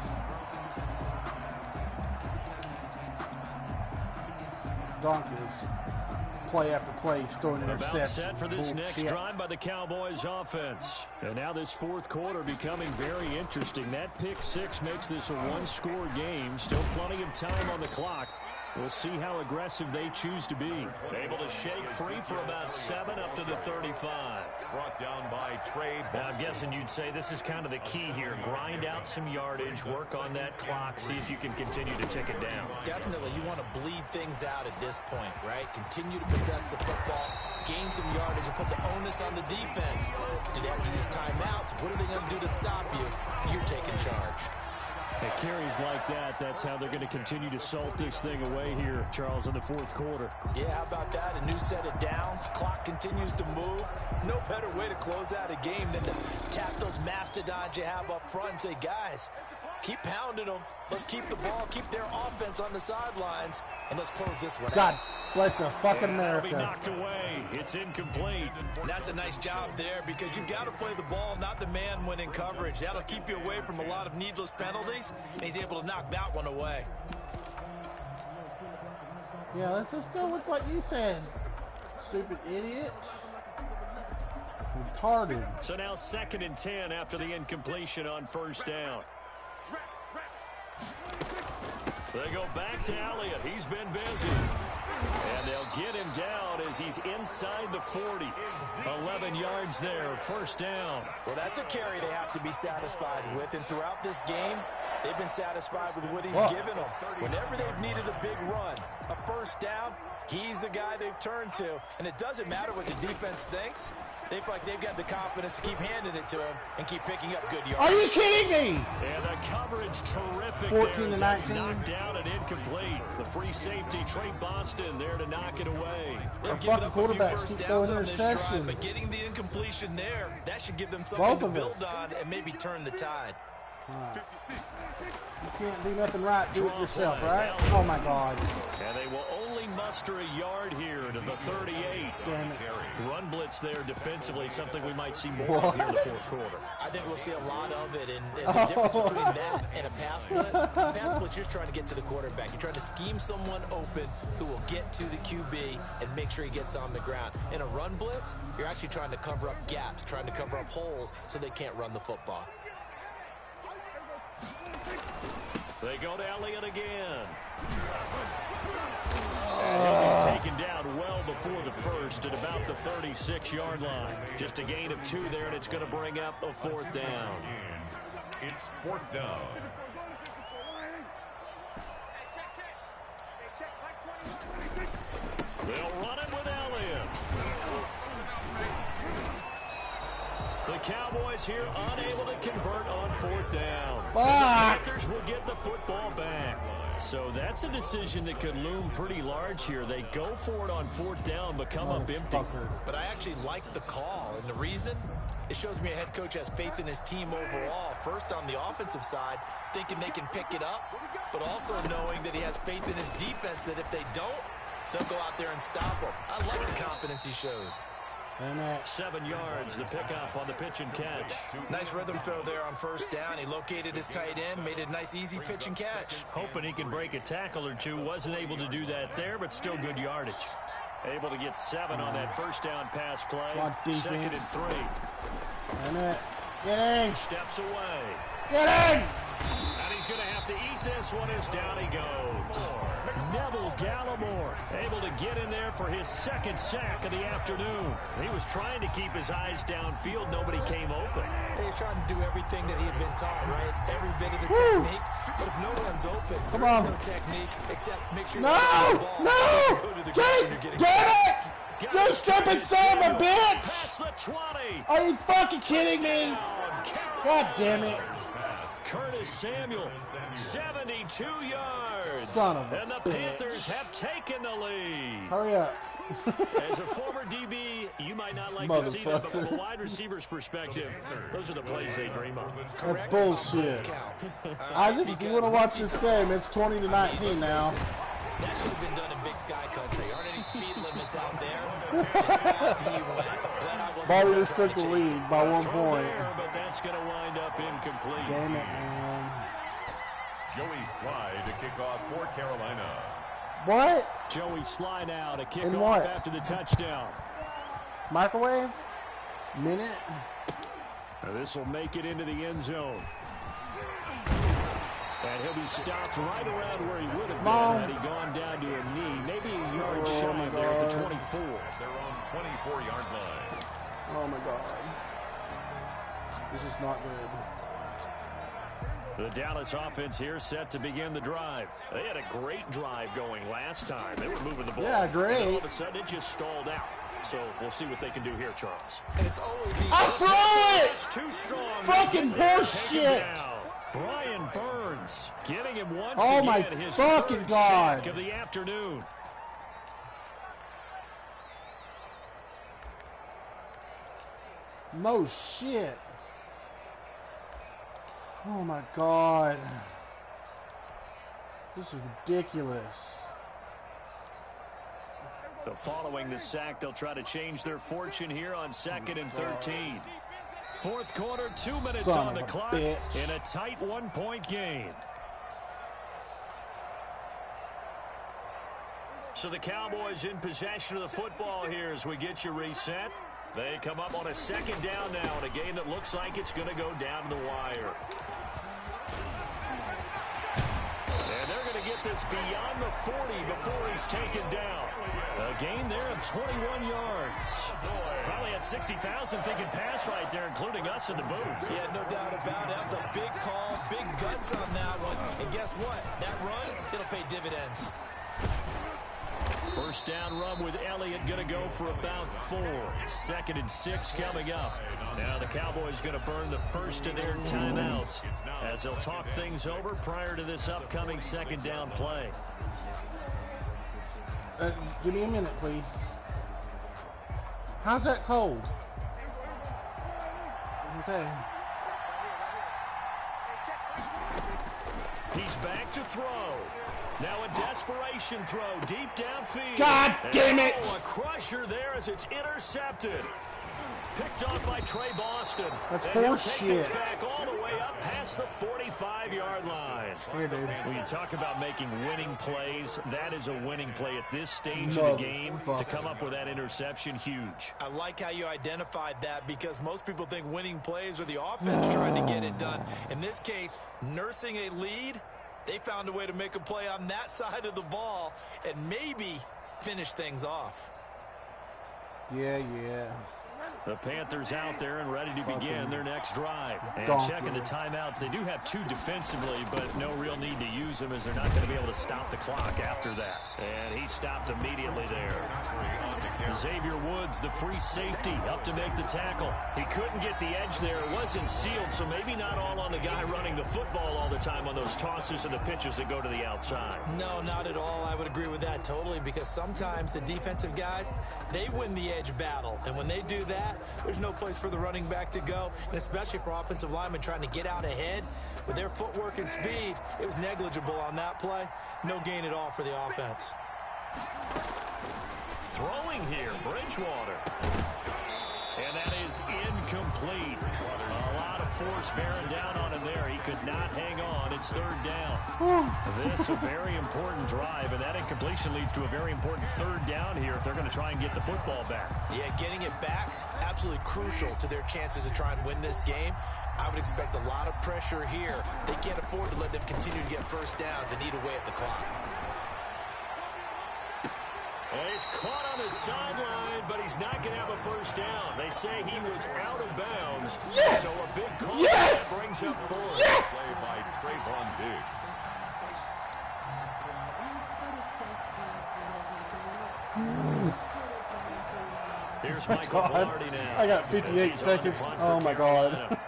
Donkeys. play after play, throwing About interceptions. set for this next Bullshit. drive by the Cowboys offense. And now this fourth quarter becoming very interesting. That pick six makes this a one-score game. Still plenty of time on the clock. We'll see how aggressive they choose to be. Able to shake free for about 7 up to the 35. Brought down by Trey. Now, I'm guessing you'd say this is kind of the key here. Grind out some yardage, work on that clock, see if you can continue to tick it down. Definitely, you want to bleed things out at this point, right? Continue to possess the football, gain some yardage, and put the onus on the defense. Do they have to use timeouts? What are they going to do to stop you? You're taking charge. At carries like that, that's how they're going to continue to salt this thing away here, Charles, in the fourth quarter. Yeah, how about that? A new set of downs. Clock continues to move. No better way to close out a game than to tap those mastodons you have up front and say, guys, keep pounding them. Let's keep the ball, keep their offense on the sidelines, and let's close this one God out. bless the fucking And that'll be America. knocked away. It's incomplete. And that's a nice job there because you've got to play the ball, not the man when in coverage. That'll keep you away from a lot of needless penalties, and he's able to knock that one away. Yeah, let's just go with what you said, stupid idiot. Retarded. So now 2nd and 10 after the incompletion on first down. They go back to Elliott. He's been busy. And they'll get him down as he's inside the 40. 11 yards there, first down. Well, that's a carry they have to be satisfied with. And throughout this game, they've been satisfied with what he's given them. Whenever they've needed a big run, a first down, he's the guy they've turned to. And it doesn't matter what the defense thinks. They feel like they've got the confidence to keep handing it to him and keep picking up good yards. Are you kidding me? And the coverage terrific 14 there. to That's 19. knocked down and incomplete. The free safety, Trey Boston, there to knock it away. Our They've given fucking up a few quarterbacks first keep downs throwing on this drive, interceptions. but getting the incompletion there, that should give them something Both to of build us. on and maybe turn the tide. You can't do nothing right. Do it Draw yourself, play. right? Oh my God. And they will only muster a yard here to the 38. Damn it. Run blitz there defensively, something we might see more of here in the fourth quarter. I think we'll see a lot of it, and the difference between that and a pass blitz, you're trying to get to the quarterback. You're trying to scheme someone open who will get to the QB and make sure he gets on the ground. In a run blitz, you're actually trying to cover up gaps, trying to cover up holes so they can't run the football. They go to Elliott again. And he'll be taken down well before the first at about the 36-yard line. Just a gain of 2 there, and it's going to bring up a 4th down. It's 4th down. They'll run it with Elliott. The Cowboys here unable to convert on 4th down. Fuck. And the Panthers will get the football back. So that's a decision that could loom pretty large here. They go for it on 4th down, but come up empty. But I actually like the call, and the reason? It shows me a head coach has faith in his team overall. First on the offensive side, thinking they can pick it up, but also knowing that he has faith in his defense that if they don't, they'll go out there and stop them. I like the confidence he showed. 7 yards, the pickup on the pitch and catch. Nice rhythm throw there on first down. He located his tight end, made it a nice, easy pitch and catch. Hoping he can break a tackle or two. Wasn't able to do that there, but still good yardage. Able to get 7 on that first down pass play. 2nd and 3. Get in. Steps away. Get in. And he's going to have to eat this one as down he goes. Neville Gallimore able to get in there for his 2nd sack of the afternoon. He was trying to keep his eyes downfield. Nobody came open. He's trying to do everything that he had been taught, right? Every bit of the technique. But if no one's open, there is no technique except make sure No! Damn it! You stupid son of a bitch! Past the 20. Are you fucking kidding me? God damn it. Curtis Samuel, 72 yards. Son of a and the bitch. Panthers have taken the lead. Hurry up. As a former DB, you might not like to see that, but from a wide receiver's perspective, those are the plays they dream of. That's bullshit. Isaac, if you want to watch this game, it's 20 to 19 now. That should have been done in Big Sky Country. Aren't any speed limits out there? Bobby just took the lead by 1 point. But that's going to wind up incomplete. Damn it, man. Joey Slye to kick off for Carolina. What? Joey slide out, a kickoff after the touchdown. Microwave? Minute? This will make it into the end zone. And he'll be stopped right around where he would have been had he gone down to a knee. Maybe a yard shy there at the 24. Their own 24-yard line. Oh, my God. This is not good. The Dallas offense here set to begin the drive. They had a great drive going last time. They were moving the ball. Yeah, great. And all of a sudden, it just stalled out. So we'll see what they can do here, Charles. And it's always easy. I throw it! Too strong. Fucking bullshit! Brian Burns getting him once oh my again his fucking third God. sack of the afternoon. No shit. Oh my God. This is ridiculous. So following the sack, they'll try to change their fortune here on 2nd and 13. Fourth quarter, 2 minutes on the clock in a tight 1-point game. So the Cowboys in possession of the football here as we get you reset. They come up on a second down now in a game that looks like it's going to go down to the wire. And they're going to get this beyond the 40 before he's taken down. A gain there of 21 yards. Probably had 60,000 thinking pass right there, including us in the booth. Yeah, no doubt about it. That was a big call, big guts on that one. And guess what? That run, it'll pay dividends. First down run with Elliott going to go for about 4. 2nd and 6 coming up. Now the Cowboys going to burn the first of their timeouts as they'll talk things over prior to this upcoming second down play. Give me a minute, please. How's that cold? Okay. He's back to throw. Now a desperation throw deep downfield. God damn it! A crusher there as it's intercepted. Picked off by Trey Boston. That's and he'll take horseshit. this back all the way up past the 45-yard line. Here, dude. When you talk about making winning plays, that is a winning play at this stage of the game. To come up with that interception, huge. I like how you identified that because most people think winning plays are the offense trying to get it done. In this case, nursing a lead, they found a way to make a play on that side of the ball and maybe finish things off. Yeah. The Panthers out there and ready to begin their next drive. And checking the timeouts. They do have 2 defensively, but no real need to use them as they're not going to be able to stop the clock after that. And he stopped immediately there. Xavier Woods, the free safety, up to make the tackle. He couldn't get the edge there. It wasn't sealed, so maybe not all on the guy running the football all the time on those tosses and the pitches that go to the outside. No, not at all. I would agree with that totally because sometimes the defensive guys, they win the edge battle. And when they do that, there's no place for the running back to go, and especially for offensive linemen trying to get out ahead. With their footwork and speed, it was negligible on that play. No gain at all for the offense. Throwing here, Bridgewater. And that is incomplete. A lot of force bearing down on him there. He could not hang on. It's 3rd down. This a very important drive, and that incompletion leads to a very important 3rd down here if they're going to try and get the football back. Yeah, getting it back, absolutely crucial to their chances to try and win this game. I would expect a lot of pressure here. They can't afford to let them continue to get first downs and eat away at the clock. And he's caught on the sideline, but he's not going to have a first down. They say he was out of bounds. Yes! So a big call Yes! that brings up 4. Yes! Play by Trayvon Diggs. Here's Michael Velarde now. I got 58 seconds. Oh my God.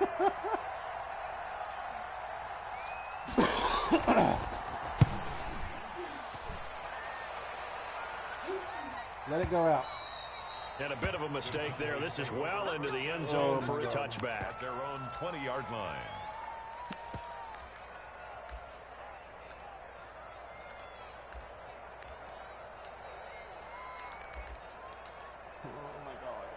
Let it go out. And a bit of a mistake there. This is well into the end zone for a touchback. Their own 20-yard line. Oh my God.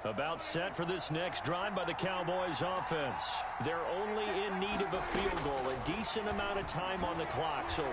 About set for this next drive by the Cowboys offense. They're only in need of a field goal, a decent amount of time on the clock. So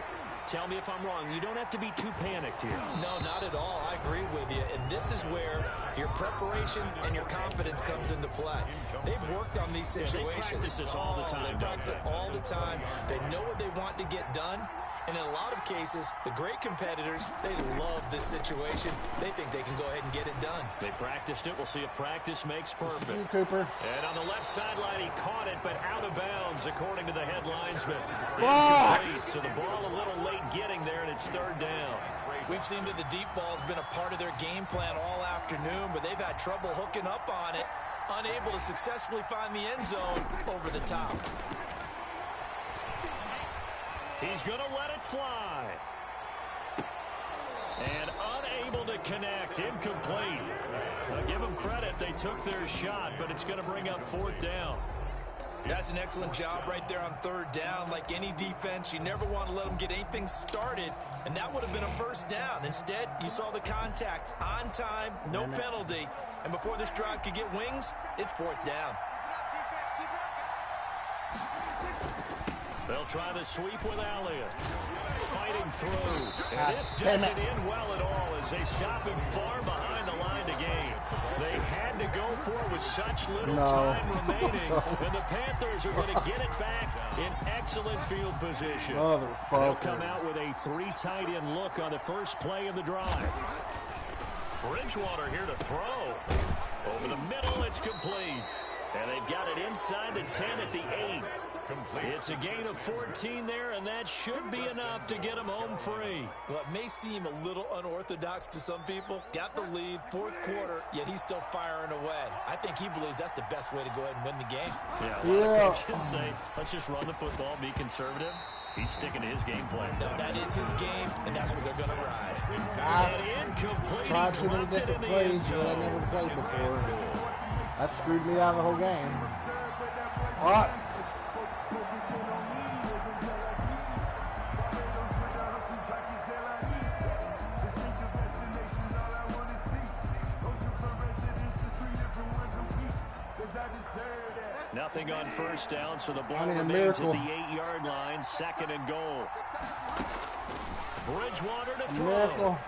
tell me if I'm wrong. You don't have to be too panicked here. No, not at all. I agree with you. And this is where your preparation and your confidence comes into play. They've worked on these situations. They practice this all the time. They practice it all the time. They know what they want to get done. And in a lot of cases, the great competitors, they love this situation. They think they can go ahead and get it done. They practiced it. We'll see if practice makes perfect. You, Cooper. And on the left sideline, he caught it, but out of bounds, according to the head linesman. Incomplete, so the ball a little late getting there, and it's third down. We've seen that the deep ball has been a part of their game plan all afternoon, but they've had trouble hooking up on it, unable to successfully find the end zone over the top. He's going to let it fly. And unable to connect. Incomplete. I'll give them credit. They took their shot, but it's going to bring up fourth down. That's an excellent job right there on third down. Like any defense, you never want to let them get anything started, and that would have been a first down. Instead, you saw the contact on time, no penalty, and before this drive could get wings, it's fourth down. They'll try the sweep with Elliott. Fighting through. And this doesn't end well at all as they stop him far behind the line to gain. They had to go for it with such little time remaining. And the Panthers are going to get it back in excellent field position. They'll come out with a 3 tight end look on the first play of the drive. Bridgewater here to throw. Over the middle, it's complete. And they've got it inside the 10 at the 8. It's a gain of 14 there, and that should be enough to get them home free. Well, it may seem a little unorthodox to some people. Got the lead, fourth quarter, yet he's still firing away. I think he believes that's the best way to go ahead and win the game. Yeah, a lot of coaches say, let's just run the football, be conservative. He's sticking to his game plan. No, that is his game, and that's what they're going to ride. Incomplete. Tried too many different plays that I never played before. That screwed me out of the whole game. All right. Nothing on first down, so the ball remains at the 8-yard line. Second and goal. Bridgewater to throw.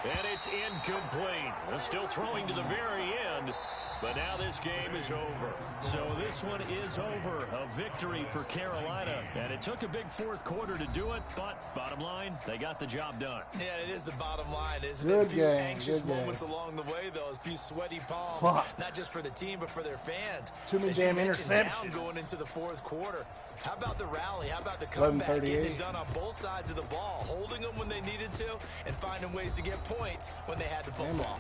And it's incomplete. They're still throwing to the very end. But now this game is over. So this one is over. A victory for Carolina. And it took a big fourth quarter to do it, but bottom line, they got the job done. Yeah, it is the bottom line, isn't it? A few anxious moments along the way, though. A few sweaty palms, not just for the team, but for their fans. Too many damn interceptions. Going into the fourth quarter. How about the rally? How about the comeback? Getting it done on both sides of the ball, holding them when they needed to, and finding ways to get points when they had the football.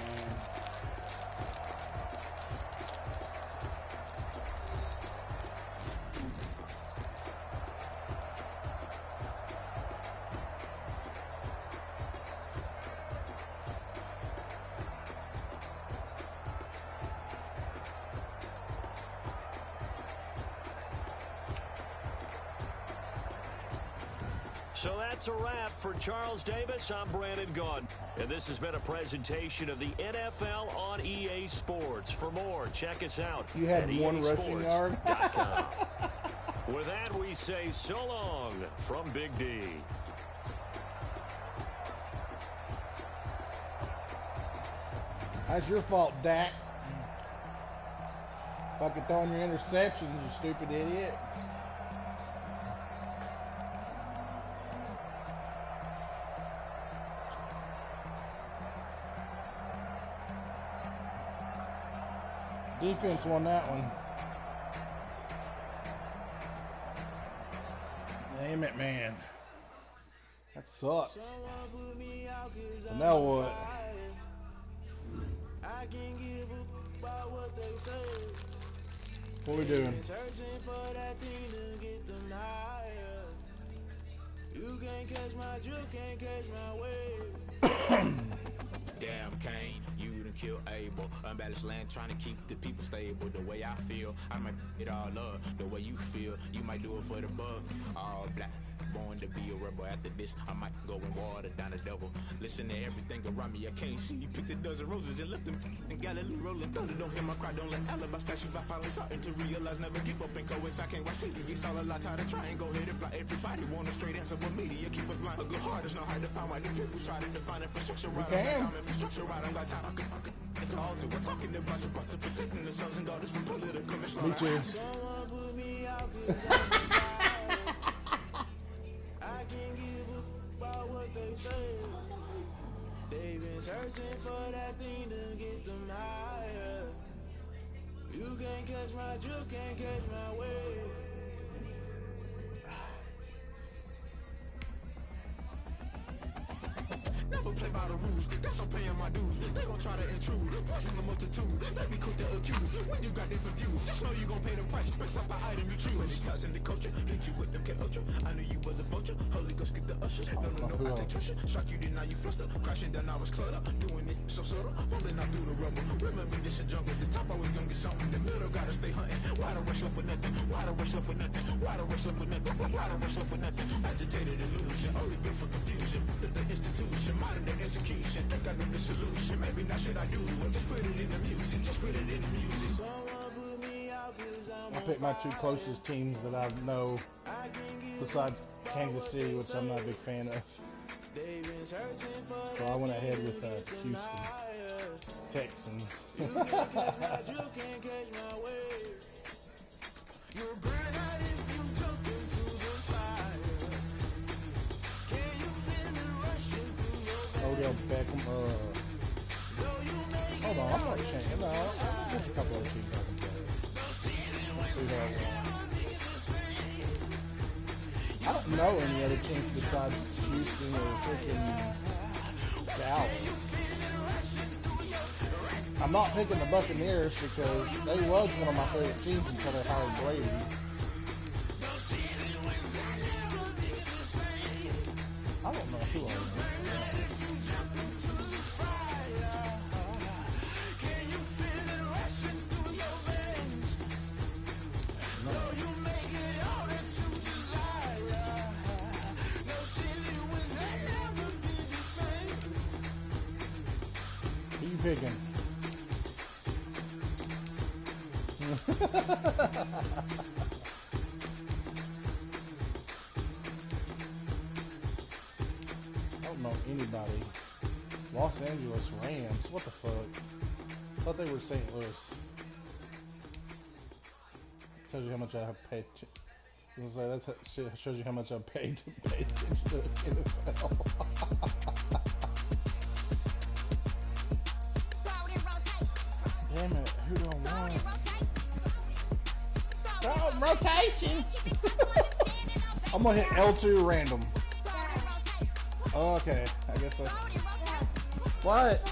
So that's a wrap for Charles Davis. I'm Brandon Gunn. And this has been a presentation of the NFL on EA Sports. For more, check us out. You had one rushing yard. With that, we say so long from Big D. That's your fault, Dak. Fucking throwing your interceptions, you stupid idiot. Defense won that one. Damn it, man. That sucks. And now what? What are we doing? You can't catch my drift, can't catch my wave. Damn, Kane, you done kill Abel. Unbalanced land, trying to keep the people stable. The way I feel, I might it all up. The way you feel, you might do it for the buck. All black, born to be a rebel. After this, I might go and water down the devil. Listen to everything around me, I can't see. He picked a dozen roses and left them in Galilee rolling thunder. Don't hear my cry, don't let alibis pass you. I finally starting to realize, never give up and coincide. Can't watch TV, it's all a lot. Tired of trying, go ahead and fly. Everybody want a straight answer, but media keep us blind. A good heart is not hard to find. Why the people try to define infrastructure right? Time infrastructure right, I got time. It's all to we're talking about you, about to protecting the sons and daughters from political mission. Me too. Someone put me out 'cause I'm tired. I can't give a about what they say. They've been searching for that thing to get them higher. You can't catch my drift, can't catch my wave. Never play by the rules, guess I'm paying my dues. They gon' try to intrude, poison the multitude. They be quick to accuse, when you got different views. Just know you gon' pay the price, based off the item you choose. Many ties in the culture, hit you with them K-Ultra. I knew you was a vulture, Holy Ghost get the ushers. No, I can't trust you. Shock you, then now you fluster. Crashing down, I was cluttered. Doing this so subtle, falling out through the rubble. Remember this in jungle, the top I was young and something. The middle gotta stay hunting. Why the rush up for nothing? Why the rush up for nothing? Why the rush up for nothing? Why the rush up for nothing? Agitated illusion, only built for confusion. The institution, modern day execution. Think I know the solution. Maybe not shit I do. Just put it in the music. Just put it in the music. I picked my two closest teams that I know, besides Kansas City, which I'm not a big fan of. So I went ahead with Houston Texans. Odell Beckham. Hold on, I'm not changing. No, there's a couple of teams I can play. I don't know any other teams besides Houston or freaking Dallas. I'm not picking the Buccaneers because they was one of my favorite teams until they hired Brady. I don't know who I am. Who you picking? I don't know anybody. Los Angeles Rams. What the fuck? I thought they were St. Louis. Tells you how much I have paid. I was gonna say, that shit shows you how much I paid to pay attention to the NFL. Damn it, who do I want? Throw rotation! I'm gonna hit L2 random. Okay, I guess that's... What?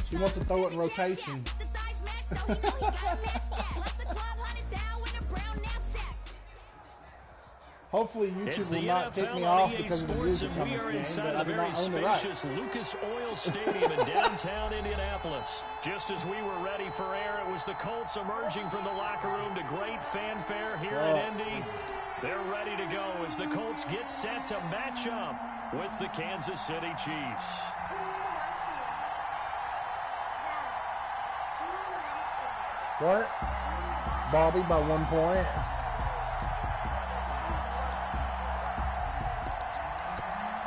He wants to throw it in rotation. Hopefully YouTube will not kick me off because of the music on this game, but I do not own the rights. Lucas Oil Stadium in downtown Indianapolis. Just as we were ready for air, it was the Colts emerging from the locker room to great fanfare here in Indy. They're ready to go as the Colts get set to match up with the Kansas City Chiefs. What? Bobby by 1 point.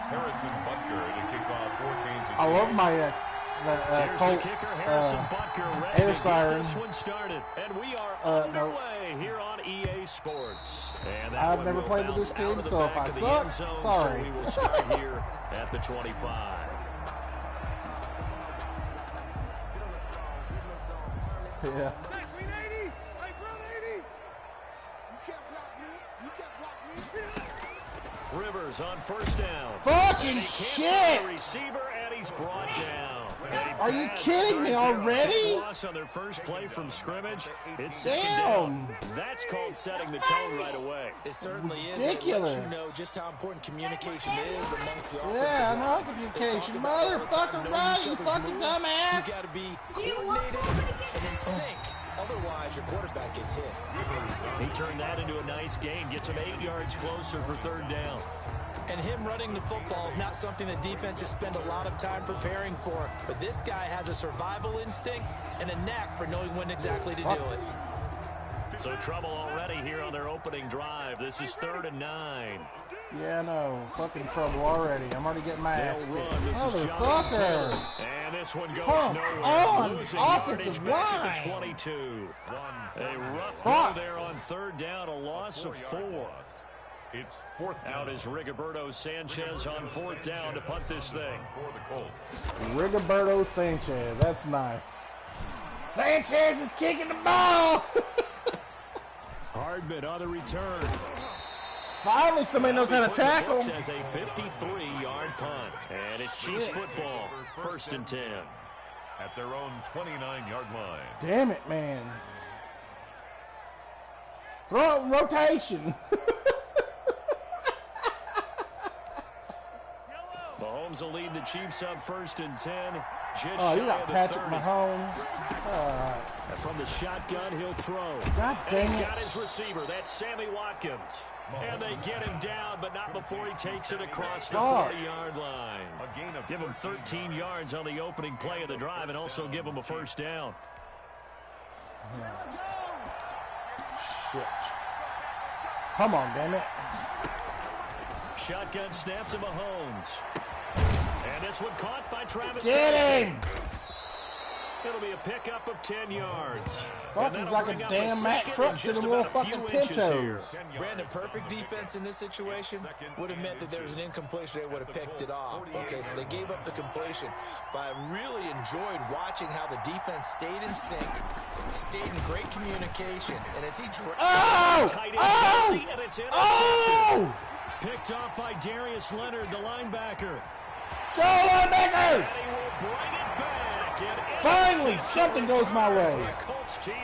Harrison Butker to kick off for Kansas City. I love my Colts air siren. This one started, and we are underway here on EA Sports. And I've never played with this team, so if I suck, sorry. So we will start here at the 25. Yeah. Rivers on first down. Fucking shit! Receiver, and he's brought down. Are you kidding me already? Loss on their first play from scrimmage. It's damn. That's called setting the tone right away. It certainly is. Ridiculous. It lets you know just how important communication is amongst the offensive Yeah, line. no communication. Motherfucker, right, you fucking dumbass. You got to be coordinated and in sync. Otherwise, your quarterback gets hit. He turned that into a nice gain. Gets him 8 yards closer for third down. And him running the football is not something that defenses spend a lot of time preparing for. But this guy has a survival instinct and a knack for knowing when exactly to do it. So trouble already here on their opening drive. This is 3rd and 9. Yeah, no. Fucking trouble already. I'm already getting my ass Run. This Motherfucker. And this one goes Come nowhere. on, Losing offensive yardage back at the line. 22. A rough throw there on third down. A loss of 4. It's 4th down. Out is Rigoberto Sanchez on 4th down to punt this thing. For the Colts. Rigoberto Sanchez. That's nice. Sanchez is kicking the ball. Hardman on the return. Finally, somebody knows how to tackle. As a 53-yard punt. And it's Chiefs football. 1st and 10. At their own 29-yard line. Damn it, man. Throw it rotation. Mahomes will lead the Chiefs up 1st and 10. Just Oh, you shy got of the Patrick 30. Mahomes. And from the shotgun, he'll throw. God And dang he's it. got his receiver. That's Sammy Watkins. And they get him down, but not before he takes it across the 40-yard line. A gain of Give him 13 yards on the opening play of the drive and also give him a first down. Shit. Come on, damn it. Shotgun snap to Mahomes. And this one caught by Travis Get Kelce. him! It'll be a pickup of 10 yards. Fuck, he's like a damn Mack truck to the little fucking Pintos. Brandon, perfect defense in this situation would have meant that there was an incompletion. They would have picked it off. Okay, so they gave up the completion. But I really enjoyed watching how the defense stayed in sync, stayed in great communication. And as he and it's intercepted. Picked off by Darius Leonard, the linebacker. Go, linebacker! And he will bring it back. Finally, something goes my way. Colts TD.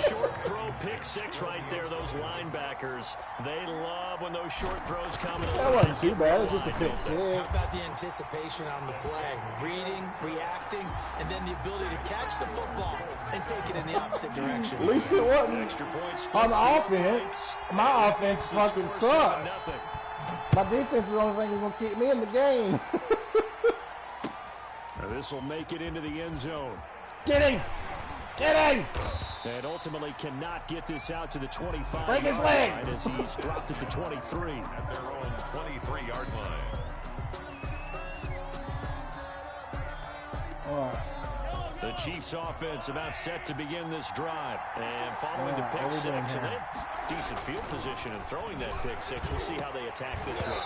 Short throw, pick 6 right there. Those linebackers, they love when those short throws come. That wasn't too bad. It's just a pick 6. How about the anticipation on the play? Reading, reacting, and then the ability to catch the football and take it in the opposite direction. At least it wasn't Extra points. on the offense. My offense fucking sucks. My defense is the only thing that's going to keep me in the game. This will make it into the end zone. Get him! Get him! And ultimately cannot get this out to the 25. Break his leg! As he's dropped at the 23. At their own 23-yard line. The Chiefs offense about set to begin this drive. And following the pick 6, and they have decent field position in throwing that pick 6. We'll see how they attack this one.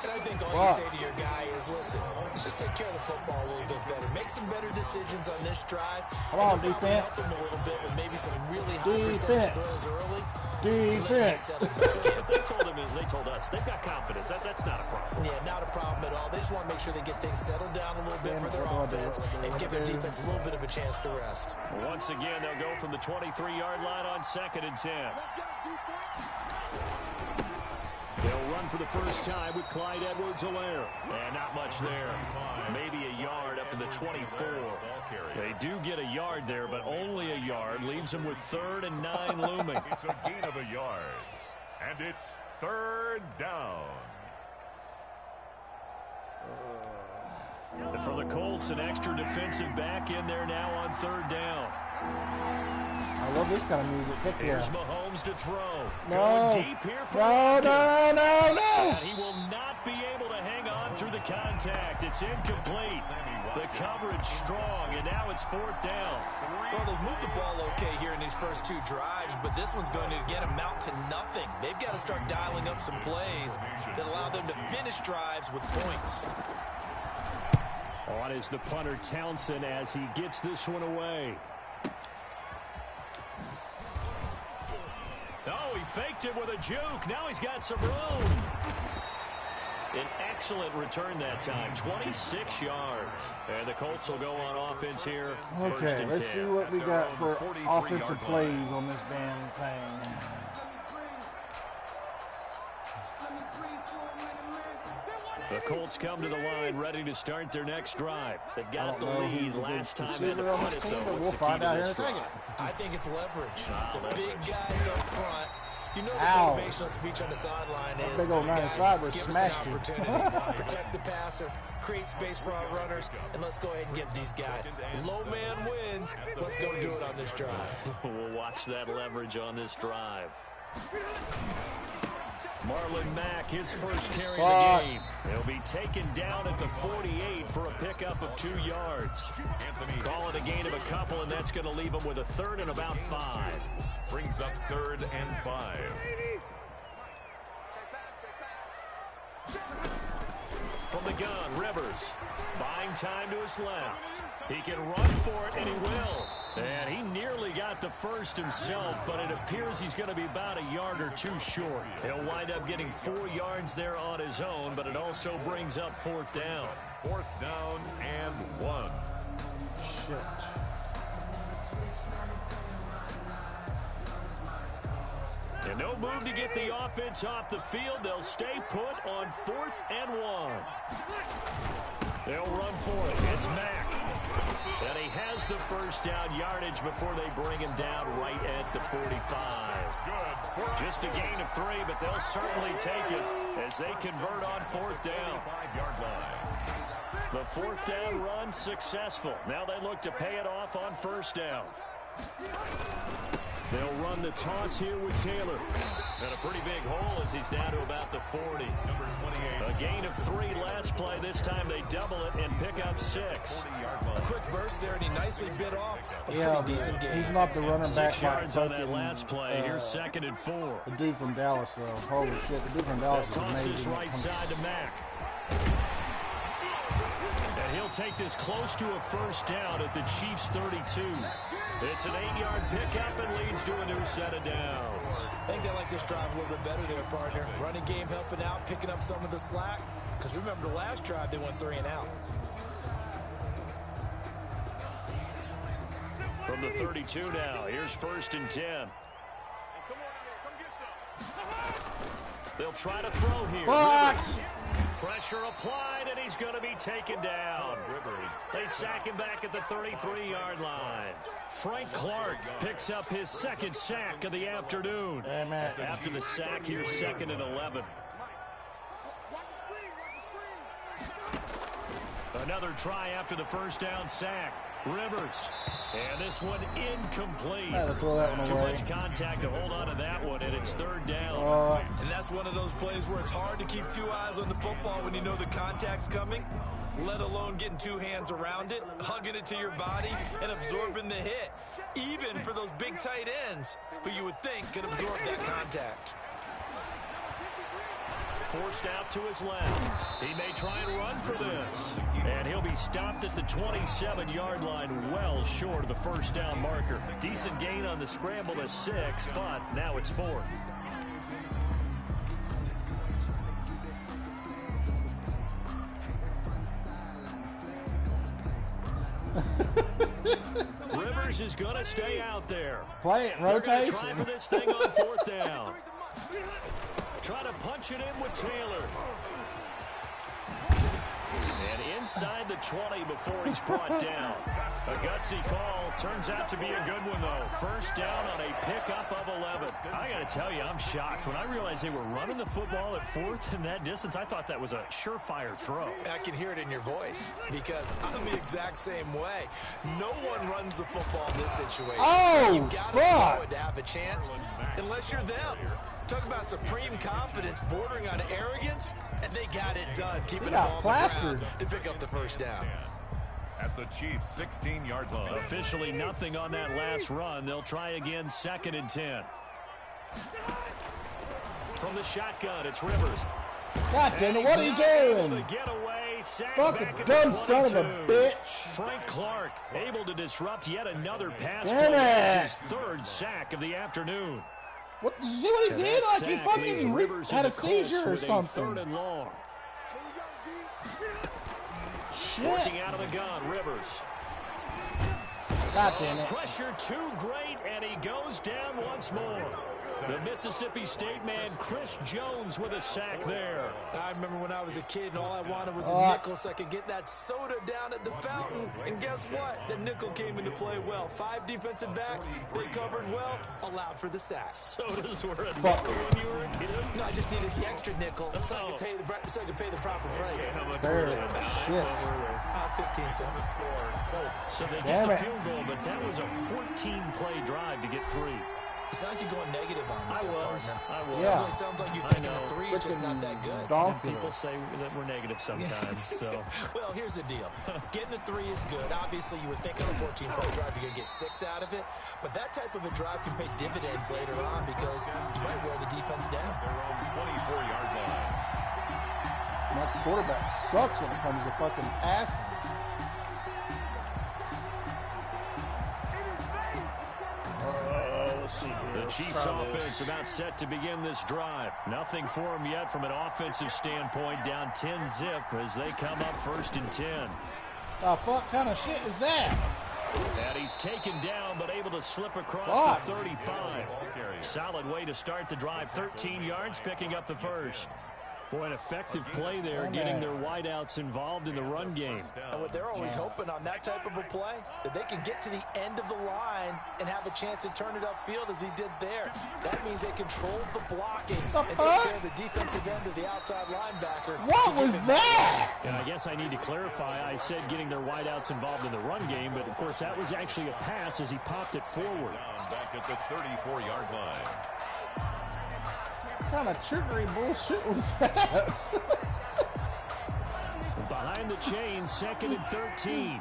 And I think all you say to your guy is, listen, let's just take care of the football a little bit better. Make some better decisions on this drive. Come on, defense. Help them a little bit with maybe some really high percentage throws early. Defense. They told us they've got confidence. That's not a problem. Yeah, not a problem at all. They just want to make sure they get things settled down a little bit for their offense and give their defense a little bit of a chance to rest. Once again, they'll go from the 23-yard line on 2nd and 10. They'll run for the first time with Clyde Edwards-Helaire. And not much there. Maybe a yard up to the 24. They do get a yard there, but only a yard. Leaves them with 3rd and 9 looming. It's a gain of a yard. And it's 3rd down. And for the Colts, an extra defensive back in there now on 3rd down. I love this kind of music. Heck yeah. Here's Mahomes to throw. No. Going deep here for No. And he will not be able to hang on through the contact. It's incomplete. The coverage strong, and now it's 4th down. Well, they've moved the ball okay here in these first 2 drives, but this one's going to again amount to nothing. They've got to start dialing up some plays that allow them to finish drives with points. On is the punter Townsend as he gets this one away. Oh, he faked it with a juke. Now he's got some room. An excellent return that time, 26 yards. And the Colts will go on offense here. Okay, let's see what we got for offensive plays on this damn thing. The Colts come to the line ready to start their next drive. They've got the lead last time they had to put it, though. We'll find out here in a second. I think it's leverage. The big guys up front. You know the motivational speech on the sideline is, big old 95 was give us smashed an opportunity. Protect the passer, create space for our runners, and let's go ahead and get these guys. Low man wins. Let's go do it on this drive. We'll watch that leverage on this drive. Marlon Mack, his first carry of the game. He'll be taken down at the 48 for a pickup of 2 yards. Call it a gain of a couple, and that's going to leave him with a 3rd and about 5. Brings up 3rd and 5. From the gun, Rivers. Buying time to his left. He can run for it, and he will. And he nearly got the first himself, but it appears he's going to be about a yard or 2 short. He'll wind up getting 4 yards there on his own, but it also brings up 4th down. 4th down and 1. Shit. And no move to get the offense off the field. They'll stay put on 4th and 1. They'll run for it. It's Mack. And he has the first down yardage before they bring him down right at the 45. Just a gain of 3, but they'll certainly take it as they convert on 4th down. The 4th down run successful. Now they look to pay it off on 1st down. They'll run the toss here with Taylor. And a pretty big hole as he's down to about the 40. Number 28. A gain of 3 last play. This time they double it and pick up 6. A quick burst there, and he nicely bit off a pretty decent game. He's not the running back. 6 yards on that last play. Here's 2nd and 4. The dude from Dallas, though. Holy shit, the dude from Dallas is amazing. Toss this right side to Mack. And he'll take this close to a first down at the Chiefs' 32. It's an 8-yard pickup and leads to a new set of downs. I think they like this drive a little bit better there, partner. Running game helping out, picking up some of the slack. Because remember, the last drive, they went 3 and out. From the 32 now, here's 1st and 10. They'll try to throw here. Rivers. Pressure applied, and he's going to be taken down. They sack him back at the 33-yard line. Frank Clark picks up his 2nd sack of the afternoon. After the sack, here's 2nd and 11. Another try after the first down sack. Rivers. And this one incomplete. I had to throw that one Too away. much contact to hold on to that one, and it's 3rd down. And that's one of those plays where it's hard to keep 2 eyes on the football when you know the contact's coming, let alone getting 2 hands around it, hugging it to your body, and absorbing the hit. Even for those big tight ends who you would think could absorb that contact. Forced out to his left. He may try and run for this. And he'll be stopped at the 27-yard line, well short of the first down marker. Decent gain on the scramble to 6, but now it's 4th. Rivers is going to stay out there. Play it, rotation. Try for this thing on 4th down. Try to punch it in with Taylor. And inside the 20 before he's brought down. A gutsy call. Turns out to be a good one, though. First down on a pickup of 11. I got to tell you, I'm shocked. When I realized they were running the football at 4th in that distance, I thought that was a surefire throw. I can hear it in your voice because I'm the exact same way. No one runs the football in this situation. Oh, you've got to throw it to have a chance unless you're them. Talk about supreme confidence bordering on arrogance, and they got it done. Keeping the ball on the ground to pick up the first down. At the Chiefs' 16-yard line. Officially nothing on that last run. They'll try again, 2nd and 10. From the shotgun, it's Rivers. God damn it, what are you doing? The getaway, fucking dumb son of a bitch. Frank Clark able to disrupt yet another pass Damn play. it. His 3rd sack of the afternoon. What, did you see what he did? Like he fucking had a seizure or something. 3rd and long. Shit. Working out of the gun, Rivers. God damn it. Pressure too great, and he goes down once more. The Mississippi State man, Chris Jones, with a sack there. I remember when I was a kid and all I wanted was a nickel so I could get that soda down at the fountain. And guess what? The nickel came into play well. 5 defensive backs, they covered well, allowed for the sacks. Sodas were a nickel when you were a kid? No, I just needed the extra nickel so I could pay the proper price. Barely. Shit. 15 cents. So they get the field goal, but that was a 14-play drive to get 3. It's not like you're going negative on me. I was. Yeah. Sounds like you're thinking a 3 is just not that good. People say that we're negative sometimes. So. Well, here's the deal. Getting the 3 is good. Obviously, you would think on a 14-play drive you're going to get 6 out of it. But that type of a drive can pay dividends later on because you might wear the defense down. Their own 24-yard line. My quarterback sucks when it comes to fucking passing. The Chiefs offense about set to begin this drive. Nothing for them yet from an offensive standpoint. Down 10-zip as they come up 1st and 10. The fuck kind of shit is that? And he's taken down but able to slip across the 35. Solid way to start the drive. 13 yards, picking up the first. Boy, an effective play there, getting their wideouts involved in the run game. And what they're always hoping on that type of a play, that they can get to the end of the line and have a chance to turn it upfield as he did there. That means they controlled the blocking and took care of the defensive end of the outside linebacker. What was that? And I guess I need to clarify. I said getting their wideouts involved in the run game, but of course that was actually a pass as he popped it forward. Back at the 34-yard line. What kind of trickery bullshit was that? Behind the chains, 2nd and 13.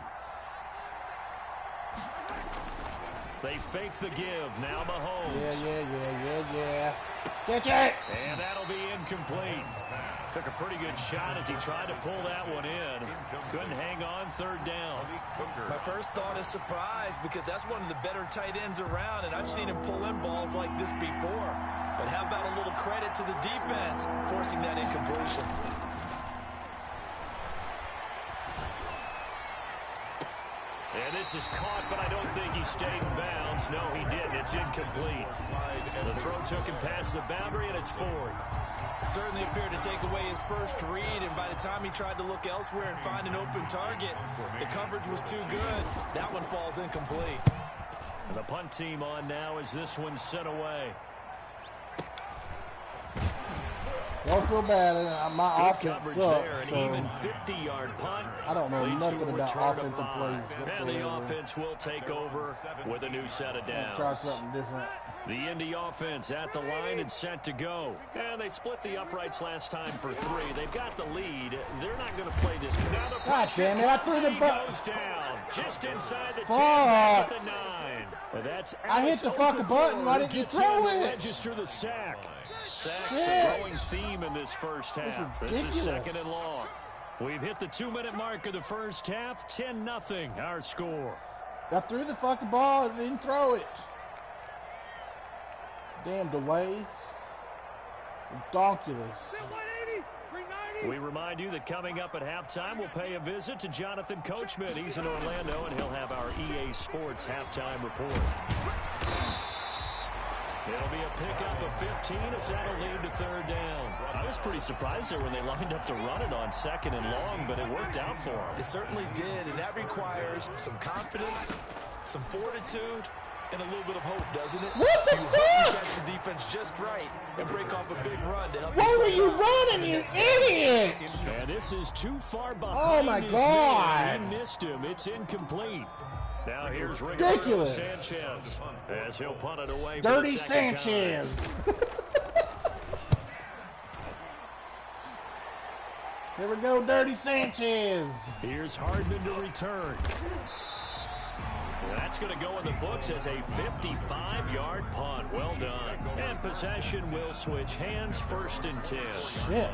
They fake the give. Now Mahomes. Yeah. Catch it! And that'll be incomplete. Took a pretty good shot as he tried to pull that one in. Couldn't hang on, 3rd down. My first thought is surprise because that's one of the better tight ends around, and I've seen him pull in balls like this before. But how about a little credit to the defense forcing that incompletion? And this is caught, but I don't think he stayed in bounds. No, he didn't. It's incomplete. The throw took him past the boundary, and it's 4th. Certainly appeared to take away his first read, and by the time he tried to look elsewhere and find an open target, the coverage was too good. That one falls incomplete. And the punt team on now as this one's sent away. Don't feel bad. My offense sucks. There, an so even 50-yard punt. I don't know nothing about offensive plays And the whatsoever. offense will take over with a new set of downs. Try something different. The Indy offense at the line and set to go. And they split the uprights last time for 3. They've got the lead. They're not going to play this. Now the God damn it, I threw the button. goes down just inside the 10, Fuck. back at the 9. That's I hit the fucking button. Why didn't you throw it? Register the sack. Sacks Shit. a growing theme in this first half. This is ridiculous. 2nd and long. We've hit the 2-minute mark of the first half. 10-0 our score. I threw the fucking ball and didn't throw it. Damn delays. Ridiculous. We remind you that coming up at halftime, we'll pay a visit to Jonathan Coachman. He's in Orlando, and he'll have our EA Sports halftime report. It'll be a pickup of 15 as that'll lead to third down. I was pretty surprised there when they lined up to run it on 2nd and long, but it worked out for them. It certainly did, and that requires some confidence, some fortitude, and a little bit of hope, doesn't it? What the fuck? You catch the defense just right and break off a big run to help. Where were you running, you idiot? And this is too far behind. Oh my God! He missed him. It's incomplete. Now here's ridiculous Sanchez as he'll punt it away. Dirty Sanchez. Here we go, Dirty Sanchez. Here's Hardman to return. That's going to go in the books as a 55-yard punt. Well done. And possession will switch hands, 1st and 10. Shit.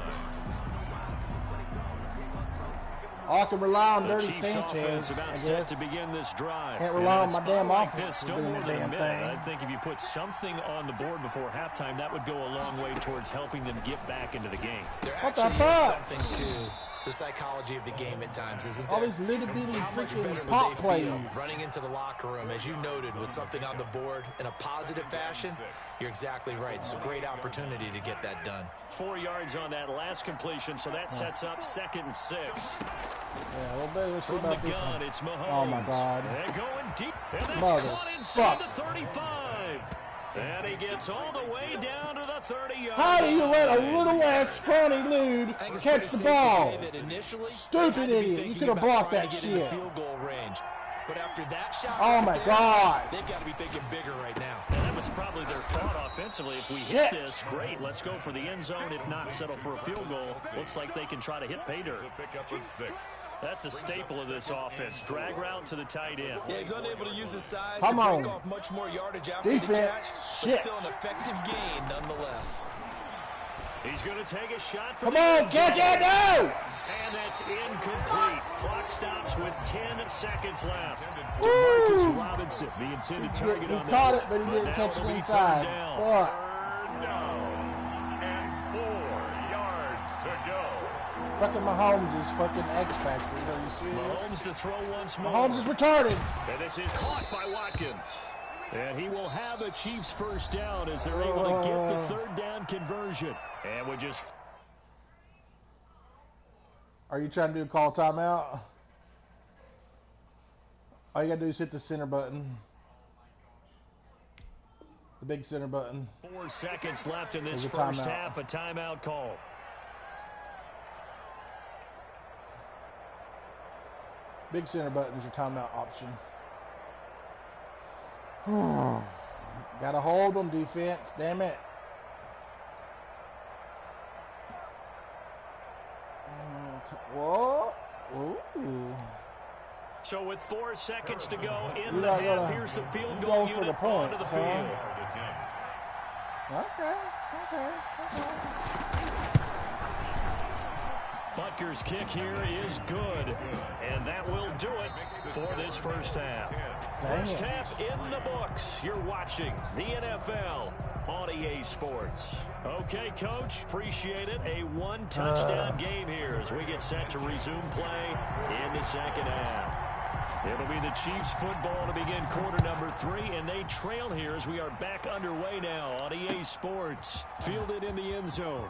I can rely on Dirty Chiefs Sanchez, about set to begin this drive. Can't rely on my damn offense still to do more the than a damn minute. thing. I think if you put something on the board before halftime, that would go a long way towards helping them get back into the game. There What the actually is fuck? something to the psychology of the game at times, isn't there? All these little bitty How much better freaking would pop they plays. feel running into the locker room, as you noted, with something on the board in a positive fashion? You're exactly right. It's a great opportunity to get that done. 4 yards on that last completion, so that sets up 2nd and 6. Yeah, well, better see From about the this gun, one. it's Mahomes. Oh my God. They're going deep, and that's Mother caught inside fuck. the 35. And he gets all the way down to the 30-yard How do you line. let a little ass scrawny dude I think it's catch pretty the safe ball? to say that initially, Stupid they had to be idiot. You thinking could have about blocked trying that to get in the shit. field goal range. But after that shot, Oh right my there, God. they've got to be thinking bigger right now. And that was probably their thought offensively. If we Shit. hit this, great. Let's go for the end zone. If not, settle for a field goal. Looks like they can try to hit pay dirt. That's a staple of this offense. Drag route to the tight end. Yeah, he's unable to use his size Come to on. break off much more yardage after Defense. the catch, Shit. but still an effective gain nonetheless. He's going to take a shot from Come the on, end catch zone. it, no! And that's incomplete. Clock stops with 10 seconds left. Woo! Demarcus Robinson, the intended target He on caught that. it, but he didn't now catch it'll it be inside. third down. Fuck. Third down and 4 yards to go. Fucking Mahomes is fucking X Factor. Are you serious? Mahomes to throw once more. Mahomes is retarded. And this is caught by Watkins. And he will have a Chiefs first down as they're able to get the third down conversion. And we just... Are you trying to do a call timeout? All you gotta do is hit the center button. The big center button. 4 seconds left in this There's a first timeout. half. A timeout call. Big center button is your timeout option. Gotta hold them, defense. Damn it. What? Ooh. So with 4 seconds to go in You're the not half, gonna- here's the field you're goal going for unit the points, onto the huh? field. Okay. Butker's kick here is good, and that will do it for this first half. First half in the books. You're watching the NFL on EA Sports. Okay, Coach, appreciate it. A one-touchdown game here as we get set to resume play in the second half. It'll be the Chiefs football to begin quarter number 3, and they trail here as we are back underway now on EA Sports. Fielded in the end zone.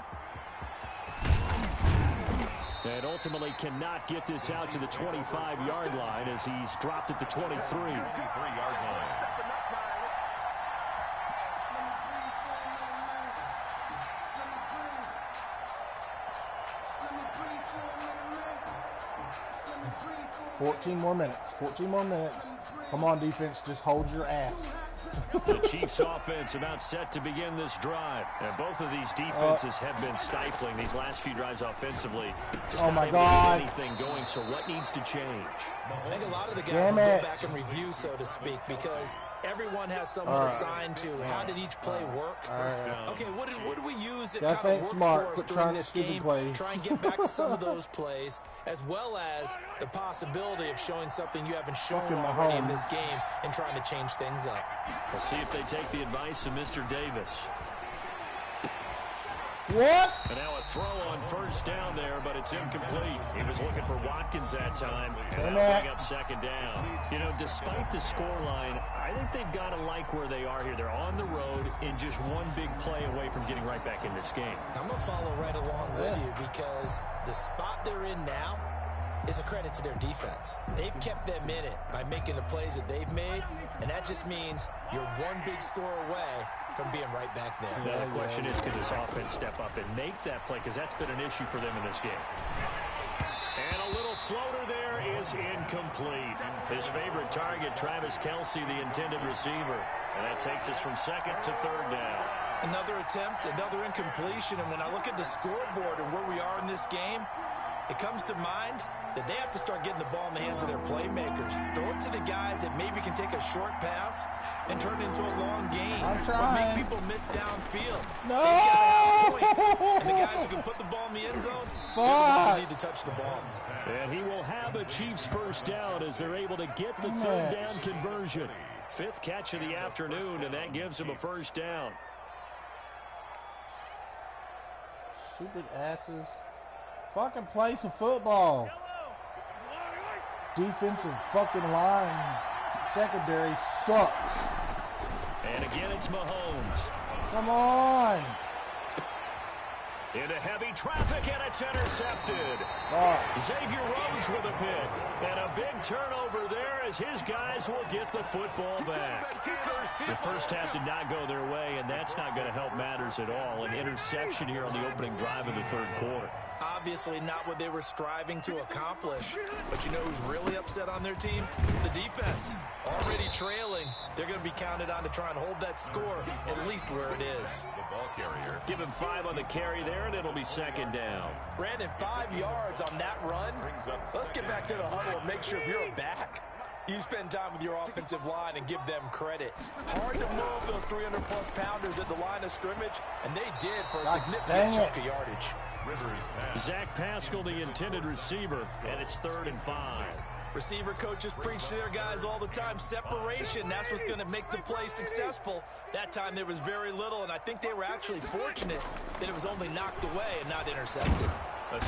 And ultimately cannot get this out to the 25-yard line as he's dropped at the 23. 53-yard line. 14 more minutes. 14 more minutes. Come on, defense. Just hold your ass. The Chiefs offense about set to begin this drive. And both of these defenses have been stifling these last few drives offensively. Just Oh not my able to God. get anything going, so what needs to change? I think a lot of the guys Damn will it. go back and review, so to speak, because everyone has someone assigned to how did each play work. Okay, what did we use that Gotta kind think of worked smart. for us Quit during trying this stupid game? plays. Try and get back to some of those plays, as well as the possibility of showing something you haven't shown Fucking already in Mahomes. this game and trying to change things up. We'll see if they take the advice of Mr. Davis. What? And now a throw on first down there, but it's incomplete. He was looking for Watkins that time, and that'll bring up second down. You know, despite the scoreline, I think they've got to like where they are here. They're on the road and just one big play away from getting right back in this game. I'm going to follow right along with you because the spot they're in now is a credit to their defense. They've kept them in it by making the plays that they've made, and that just means you're one big score away from being right back there. The question is, can this offense step up and make that play? Because that's been an issue for them in this game. And a little floater there is incomplete. His favorite target, Travis Kelce, the intended receiver. And that takes us from second to third down. Another attempt, another incompletion. And when I look at the scoreboard and where we are in this game, it comes to mind that they have to start getting the ball in the hands of their playmakers. Throw it to the guys that maybe can take a short pass and turn it into a long game. Or make people miss downfield. No! They've got to have points. And the guys who can put the ball in the end zone, they're the ones who need to touch the ball. And he will have a Chiefs first down as they're able to get the third down conversion. Fifth catch of the afternoon, and that gives him a first down. Stupid asses. Fucking play some football. Defensive fucking line. Secondary sucks. And again, it's Mahomes. Come on. Into heavy traffic, and it's intercepted. Xavier Rhodes with a pick. And a big turnover there as his guys will get the football back. The first half did not go their way, and that's not going to help matters at all. An interception here on the opening drive of the third quarter. Obviously not what they were striving to accomplish. But you know who's really upset on their team? The defense. Already trailing. They're going to be counted on to try and hold that score at least where it is. The ball carrier. Give him 5 on the carry there, and it'll be second down. Brandon, 5 yards on that run. Let's get back to the huddle and make sure if you're a back, you spend time with your offensive line and give them credit. Hard to move those 300-plus pounders at the line of scrimmage, and they did for a significant chunk of yardage. Zach Pascal, the intended receiver, and it's 3rd and 5. Receiver coaches preach to their guys all the time. Separation, that's what's going to make the play successful. That time there was very little, and I think they were actually fortunate that it was only knocked away and not intercepted.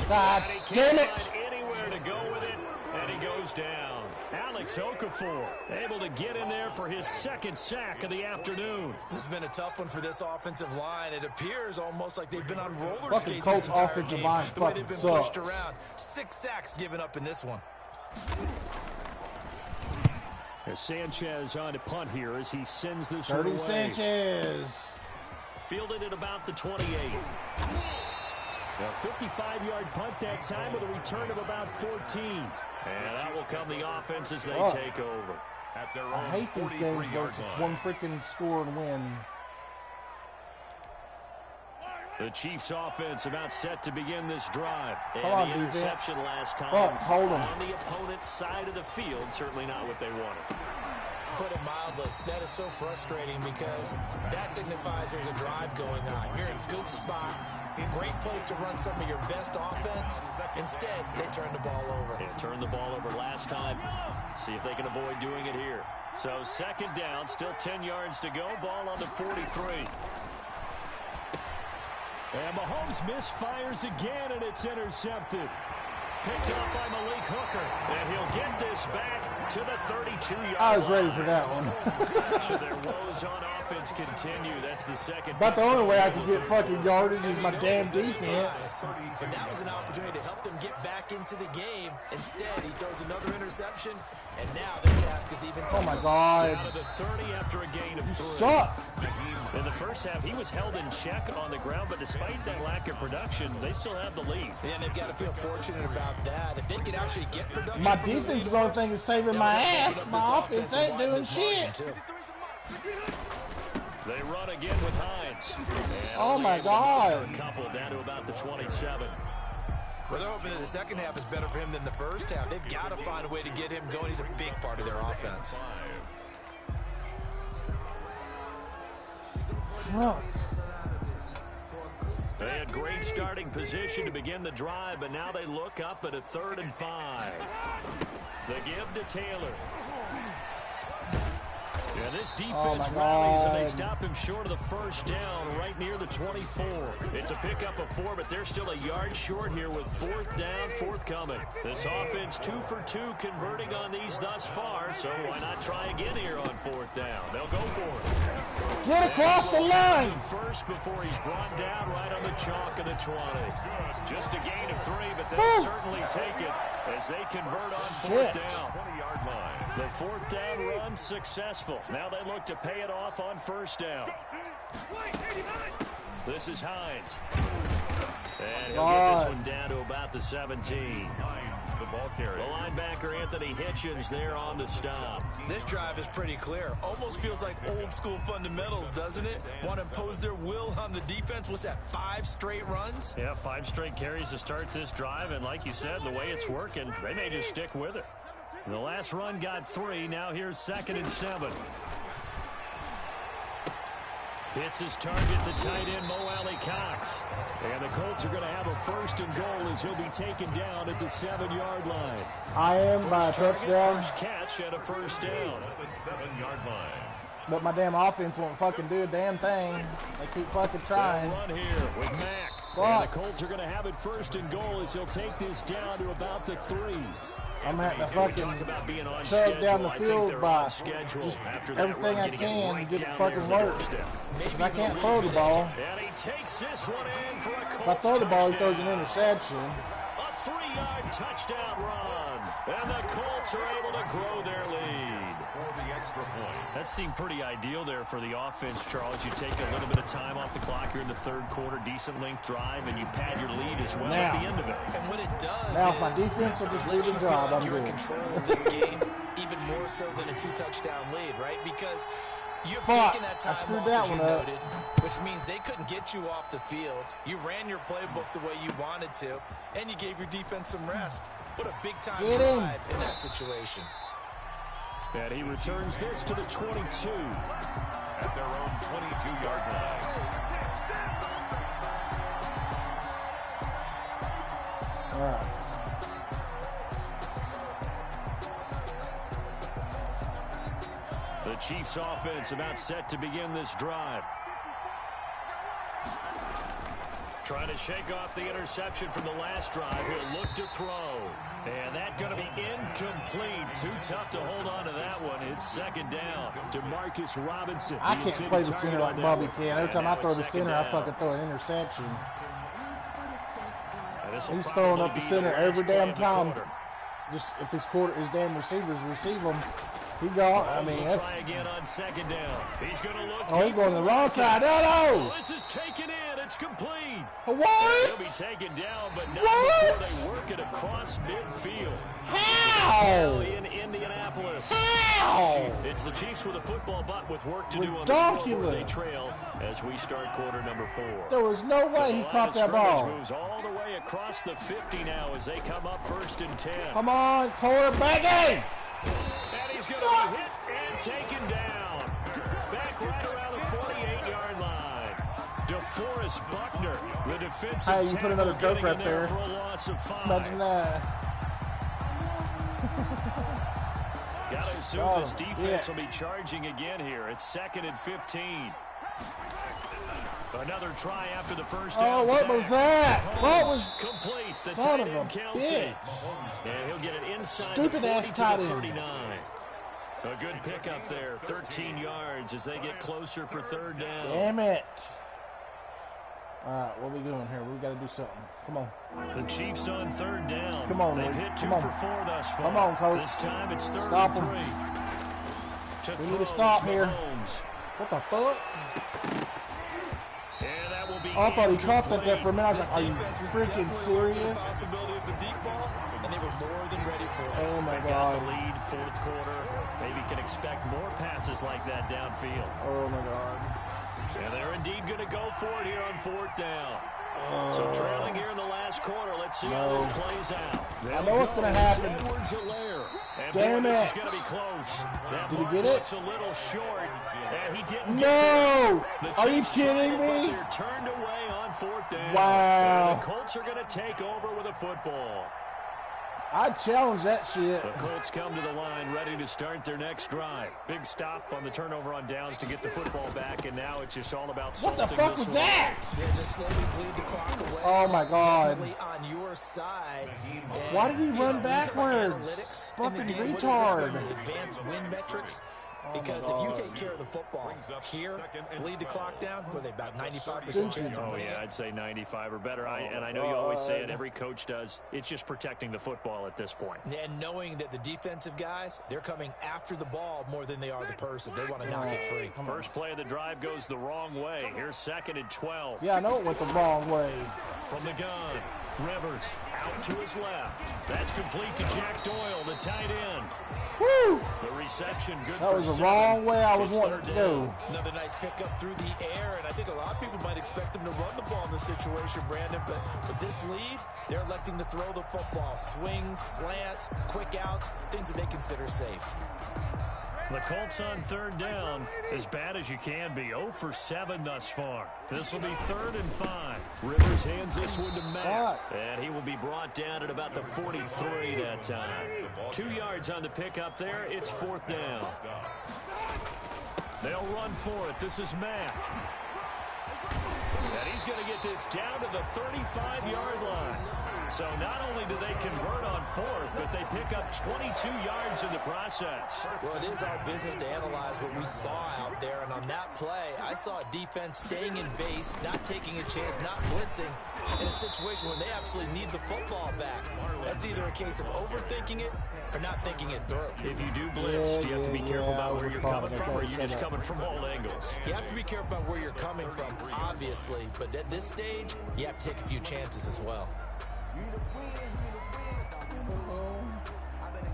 God damn it! Anywhere to go with it, and he goes down. Alex Okafor able to get in there for his second sack of the afternoon. This has been a tough one for this offensive line. It appears almost like they've been on roller fucking skates this entire offensive game. line The way they've been pushed sucks. around. 6 sacks given up in this one. As Sanchez on to punt here as he sends this one Dirty away. Sanchez. Fielded at about the 28. A 55-yard punt that time with a return of about 14. And that will come the offense as they take over. At their I own hate these games where it's one freaking score and win. The Chiefs offense about set to begin this drive. Come and on, the interception defense. last time Hold 'em. on the opponent's side of the field. Certainly not what they wanted. Put it mildly, that is so frustrating because that signifies there's a drive going on. You're in a good spot. Great place to run some of your best offense. Instead, they turn the ball over. They turned the ball over last time. See if they can avoid doing it here. So second down, still 10 yards to go. Ball on the 43. And Mahomes misfires again, and it's intercepted. Picked up by Malik Hooker. And he'll get this back to the 32-yard line. I was ready for that one. So their woes on offense continue. That's the second. But the only way I could get fucking yardage is my damn defense. But that was an opportunity to help them get back into the game. Instead, he throws another interception, and now their task is even tougher. Oh my God. Out of the 30 after a gain of 3. Suck. In the first half, he was held in check on the ground, but despite that lack of production, they still have the lead. And they've got to feel fortunate about that. If they could actually get production, My from the defense is lead the only horse, thing that's saving that my would help ass. open up My this offense offensive ain't line, doing this margin, shit. too. They run again with Hines. And Oh only my able to God. muster a couple down to about the 27. Well, they're hoping that the second half is better for him than the first half. They've got to find a way to get him going. He's a big part of their offense. Fuck. They had great starting position to begin the drive, but now they look up at a 3rd and 5. The give to Taylor. Yeah, this defense rallies and they stop him short of the first down right near the 24. It's a pickup of 4, but they're still a yard short here with 4th down forthcoming. This offense 2 for 2 converting on these thus far, so why not try again here on 4th down? They'll go for it. Get across the line. First before he's brought down right on the chalk of the 20. Just a gain of 3, but they'll certainly take it as they convert on 4th down. 20-yard line. The 4th down run successful. Now they look to pay it off on 1st down. This is Hines. And he'll get this one down to about the 17. Hines, the ball carrier. The linebacker, Anthony Hitchens, there on the stop. This drive is pretty clear. Almost feels like old school fundamentals, doesn't it? Want to impose their will on the defense. What's that, 5 straight runs? Yeah, 5 straight carries to start this drive. And like you said, the way it's working, they may just stick with it. The last run got 3. Now here's 2nd and 7. Hits his target, the tight end, Mo Alley Cox. And the Colts are going to have a 1st and goal as he'll be taken down at the 7-yard line. I am by a touchdown. First catch and a 1st down. At the 7-yard line. But my damn offense won't fucking do a damn thing. They keep fucking trying. Run here with Mack. And the Colts are going to have it 1st and goal as he'll take this down to about the 3. I'm at the fucking chug down the field by just everything I can to get it fucking work. Because I can't throw the ball. And he takes this one in for a If I throw the ball, he throws an interception. A 3-yard touchdown run. And the Colts are able to grow their lead. For the extra point. That seemed pretty ideal there for the offense, Charles. You take a little bit of time off the clock here in the 3rd quarter, decent length drive, and you pad your lead as well at the end of it. And what it does now, if my defense will just lead the drive, I'm you're good. in control of this game, even more so than a 2-touchdown lead, right? Because you've taken that time off, as you noted, which means they couldn't get you off the field. You ran your playbook the way you wanted to, and you gave your defense some rest. What a big-time drive in that situation. And he returns this to the 22. At their own 22-yard line. All right. The Chiefs offense about set to begin this drive. Trying to shake off the interception from the last drive. He'll look to throw. And that's going to be incomplete. Too tough to hold on to that one. It's 2nd down to Marcus Robinson. I can't play the center like Bobby can. Every time I throw the center, I fucking throw an interception. He's throwing up the center every damn time. Just if his damn receivers receive him, he got. I mean, that's. Try again on 2nd down. He's going to look. Oh, he's going to the wrong side. No. This is taken in. It's complete. What? He'll be taken down, but not before they work it across midfield. How? In Indianapolis. How? It's the Chiefs with a football, but with work to do on the scoreboard. They trail as we start quarter number 4. There was no way he caught that ball. Moves all the way across the 50 now as they come up 1st and 10. Come on, quarterbacking. And he's going to be hit and taken down. Back right around the 48-yard line. DeForest Buckner, the defensive tackle, you put another joke right there. For a loss of 5. Imagine that. Got to assume this defense will be charging again here. It's 2nd and 15. Another try after the first down. Oh, what was that? What was complete? The son tight of a end Kelsey. bitch. And he'll get it inside Stupid the 40 ass to tight the end. 39. A good pickup there, 13 yards as they get closer for 3rd down. Damn it. All right, what are we doing here? We got to do something. Come on. The Chiefs on 3rd down. Come on, They've hit 2 come on. for 4 thus far. Come on, coach. This time it's 3rd Stop and 3. We need to stop here. Mahomes. What the fuck? And that will be I thought he caught that there for a minute. I was like, are you freaking serious? Possibility of the deep ball, and they were more than ready for it. Oh my Got God. the lead, 4th quarter. Maybe can expect more passes like that downfield. Oh my God. And they're indeed going to go for it here on 4th down. So trailing here in the last quarter. Let's see how this plays out. I know what's going to happen. Damn it. This is going to be close. That Did he get it? It's a little short. And he didn't No! get Are you kidding me? They're turned away on 4th down. Wow. And the Colts are going to take over with a football. I'd challenge that shit. The Colts come to the line, ready to start their next drive. Big stop on the turnover on downs to get the football back, and now it's just all about what the fuck was that? Yeah, just slowly bleed the clock away. Oh my God! On your side. Why did he run backwards? Fucking retard! Advanced win metrics. Because if you take care of the football here, bleed the clock down, were they about 95% chance? Oh, yeah, I'd say 95 or better. And I know you always say it, every coach does. It's just protecting the football at this point. And knowing that the defensive guys, they're coming after the ball more than they are the person. They want to knock it free. First play of the drive goes the wrong way. Here's 2nd and 12. Yeah, I know it went the wrong way. From the gun, Rivers out to his left. That's complete to Jack Doyle, the tight end. Woo! The reception good. That was the wrong way I was wanting to go. Another nice pickup through the air, and I think a lot of people might expect them to run the ball in this situation, Brandon, but with this lead, they're electing to throw the football. Swings, slants, quick outs, things that they consider safe. The Colts on 3rd down, as bad as you can be. 0 for 7 thus far. This will be 3rd and 5. Rivers hands this one to Matt, and he will be brought down at about the 43 that time. 2 yards on the pickup there. It's 4th down. They'll run for it. This is Matt. And he's going to get this down to the 35-yard line. So not only do they convert on 4th, but they pick up 22 yards in the process. Well, it is our business to analyze what we saw out there. And on that play, I saw a defense staying in base, not taking a chance, not blitzing, in a situation where they absolutely need the football back. That's either a case of overthinking it or not thinking it through. If you do blitz, you have to be careful about where you're coming from, or you're just coming from all angles. You have to be careful about where you're coming from, obviously. But at this stage, you have to take a few chances as well.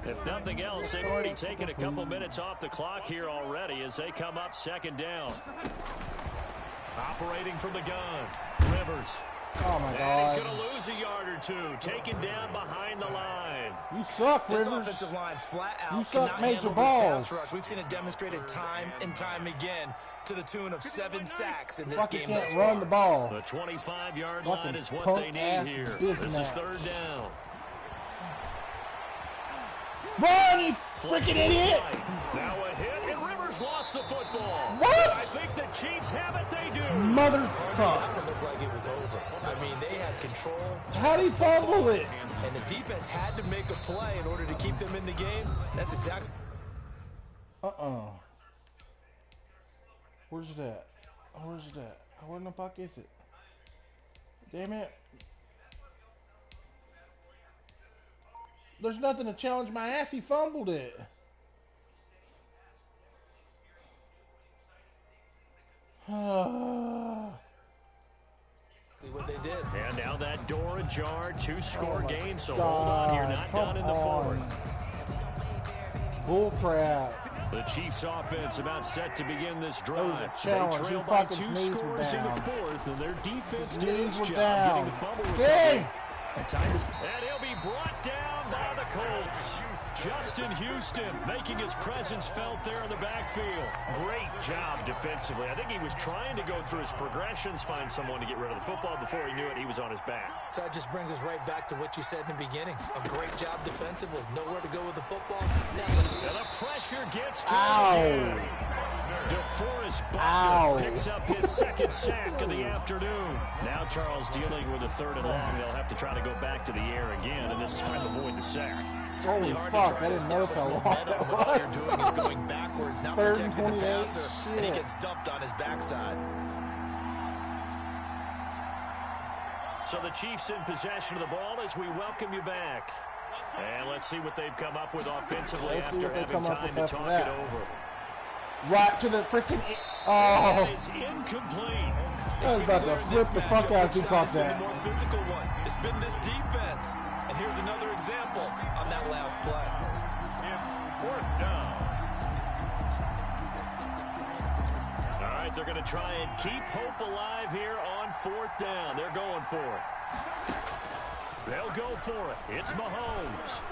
If nothing else, they've already taken a couple minutes off the clock here already as they come up 2nd down. Operating from the gun, Rivers. Oh, my God. And he's going to lose a yard or two, taken down behind the line. You suck, Rivers. This offensive line flat out you suck major balls. We've seen it demonstrated time and time again to the tune of 7 sacks in this fucking game. Can't run the ball. The 25-yard line is what they need here. This is 3rd down. Run, you freaking idiot! Now a hit, and Rivers lost the football. What? I think the Chiefs have it. They do. Motherfucker. That one looked like it was over. I mean, they had control. How'd he fumble it? And the defense had to make a play in order to keep them in the game. That's exactly. Where's it at? Where's it at? Where in the fuck is it? Damn it. There's nothing to challenge my ass. He fumbled it. What they did. And now that door ajar, 2-score game, so hold on here, not done in the 4th. Bull crap. The Chiefs offense about set to begin this drive. That was a challenge. They trail by 2 scores in the 4th, and their defense did its job getting the fumble recovery. And he'll be brought down by the Colts. Justin Houston making his presence felt there in the backfield. Great job defensively. I think he was trying to go through his progressions, find someone to get rid of the football. Before he knew it, he was on his back. So that just brings us right back to what you said in the beginning. A great job defensively. Nowhere to go with the football. And the pressure gets to him again. DeForest Buckner picks up his 2nd sack of the afternoon. Now Charles dealing with a 3rd and long. They'll have to try to go back to the air again, and this time avoid the sack. Holy fuck, I didn't notice how long that was. What they're doing is going backwards, not protecting the passer, and he gets dumped on his backside. So the Chiefs in possession of the ball as we welcome you back. And let's see what they've come up with offensively after having time to talk it over. Right to the freaking... That is incomplete. I was about to flip the fuck out if he caught that. More physical one. It's been this defense. And here's another example on that last play. It's 4th down. All right, they're going to try and keep hope alive here on 4th down. They're going for it. They'll go for it. It's Mahomes.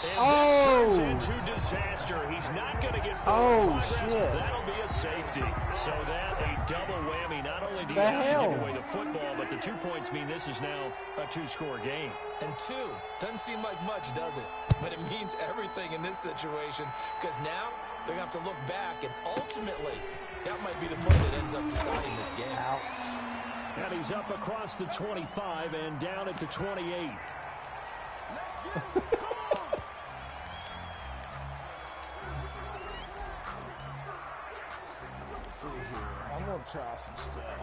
This turns into disaster. He's not going to get forward progress. Shit. That'll be a safety. So that a double whammy. Not only do you have to give away the football, but the 2 points mean this is now a 2-score game. And 2 doesn't seem like much, does it? But it means everything in this situation, because now they're going to have to look back, and ultimately, that might be the play that ends up deciding this game. Ouch. And he's up across the 25 and down at the 28. I'm going to try some stuff.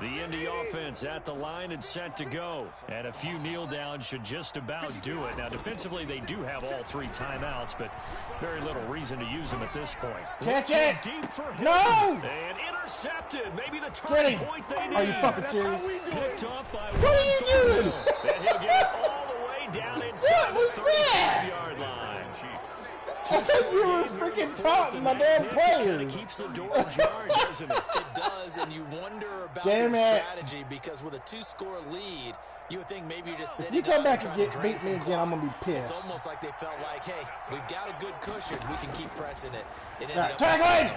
The Indy offense at the line and set to go. And a few kneel downs should just about do it. Now, defensively, they do have all 3 timeouts, but very little reason to use them at this point. Catch it! Deep for him. No! And intercepted. Maybe the turning point they need. Are you fucking serious? Picked off by what are you doing? And he'll get it all the way down inside the 35-yard line. You were freaking taunting my damn players. It keeps the door ajar, doesn't it? It does, and you wonder about their strategy, because with a 2-score lead, you would think maybe you're just sitting. If you come back and beat me again, I'm gonna be pissed. It's almost like they felt like, hey, we've got a good cushion, we can keep pressing it. It ended up tackling!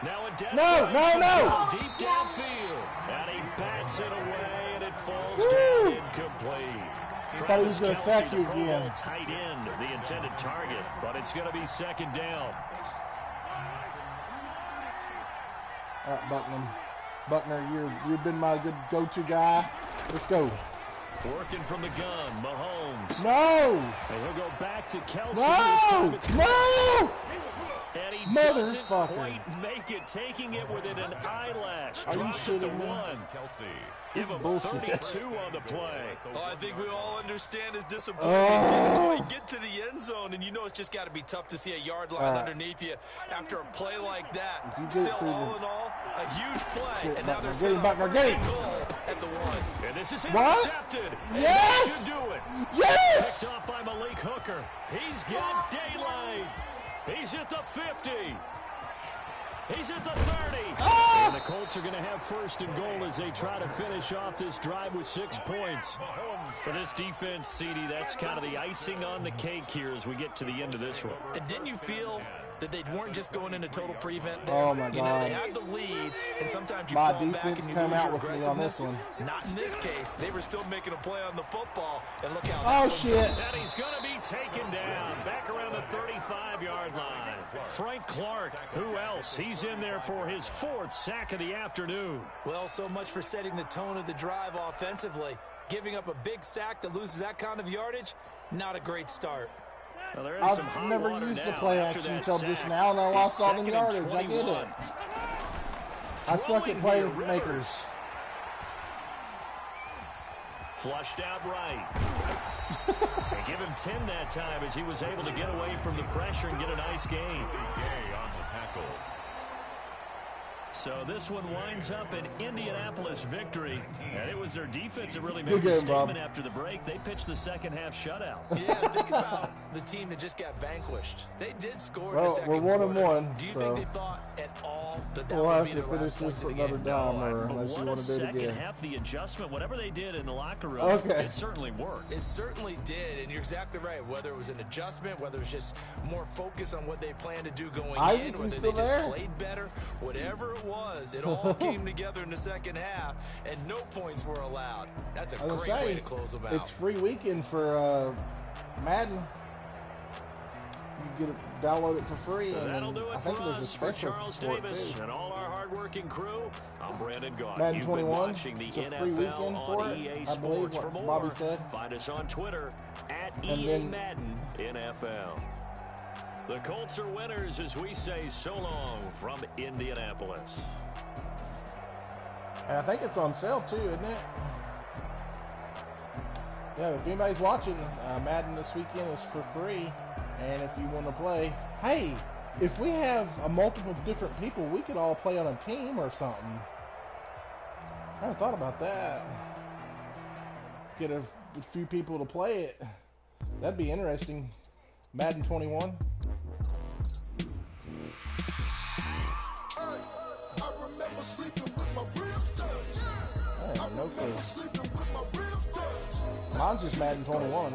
Now a No! Deep downfield, and he bats it away, and it falls down incomplete. I thought he was going to sack you again. Tight end, the intended target, but it's going to be 2nd down. All right, Buckner, you've been my good go-to guy. Let's go. Working from the gun, Mahomes. No! And he'll go back to Kelsey. No! And he doesn't quite make it, taking it within an eyelash. Are you shitting me? Kelsey. Give him 32 on the play. Oh, I think we all understand his disappointment. Didn't quite get to the end zone, and you know it's just got to be tough to see a yard line underneath you after a play like that. Still, all in all, a huge play, and now they're set up first and goal at the 1. And this is intercepted. Yes! Should do it. Yes! Picked off by Malik Hooker. He's got daylight. He's at the 50. He's at the 30. And the Colts are going to have 1st and goal as they try to finish off this drive with 6 points. For this defense, CD, that's kind of the icing on the cake here as we get to the end of this one. And didn't you feel that they weren't just going into total prevent there? Oh, my God. You know, they had the lead, and sometimes you fall back and you lose your aggressiveness. Not in this case. They were still making a play on the football, and look how oh, shit. And he's going to be taken down back around the 35-yard line. Frank Clark, who else? He's in there for his 4th sack of the afternoon. Well, so much for setting the tone of the drive offensively. Giving up a big sack that loses that kind of yardage, not a great start. Well, I've never used the play action until just now, and I lost all the yardage. I get it. I suck at playmakers. Flushed out right. They give him 10 that time as he was able to get away from the pressure and get a nice gain. on the tackle. So this one winds up an Indianapolis victory, and it was their defense that really made the statement after the break. They pitched the second half shutout. Yeah, think about the team that just got vanquished. They did score in the second we're 1-1. Do you think they thought at all that we'll would have be to the finish this another down, or unless you want to do it again. Half the adjustment, whatever they did in the locker room, it certainly worked. It certainly did, and you're exactly right. Whether it was an adjustment, whether it was just more focus on what they planned to do going in, whether they just played better, whatever it was, it all came together in the second half, and no points were allowed. That's a great way to close them out. It's free weekend for Madden. You get it, download it for free, and that'll do it I think for there's a us, special for Charles for Davis too. And all our hardworking crew. I'm Brandon Gaudin. Madden You've 21, been watching the it's a NFL free weekend for on it, EA I Sports. believe For what more, Bobby said. Find us on Twitter at EA Madden NFL. The Colts are winners as we say so long from Indianapolis. And I think it's on sale too, isn't it? Yeah, if anybody's watching, Madden this weekend is for free. And if you want to play, hey, if we have a multiple different people, we could all play on a team or something. I never thought about that. Get a few people to play it. That'd be interesting. Madden 21. I have no clue. Mine's just Madden 21.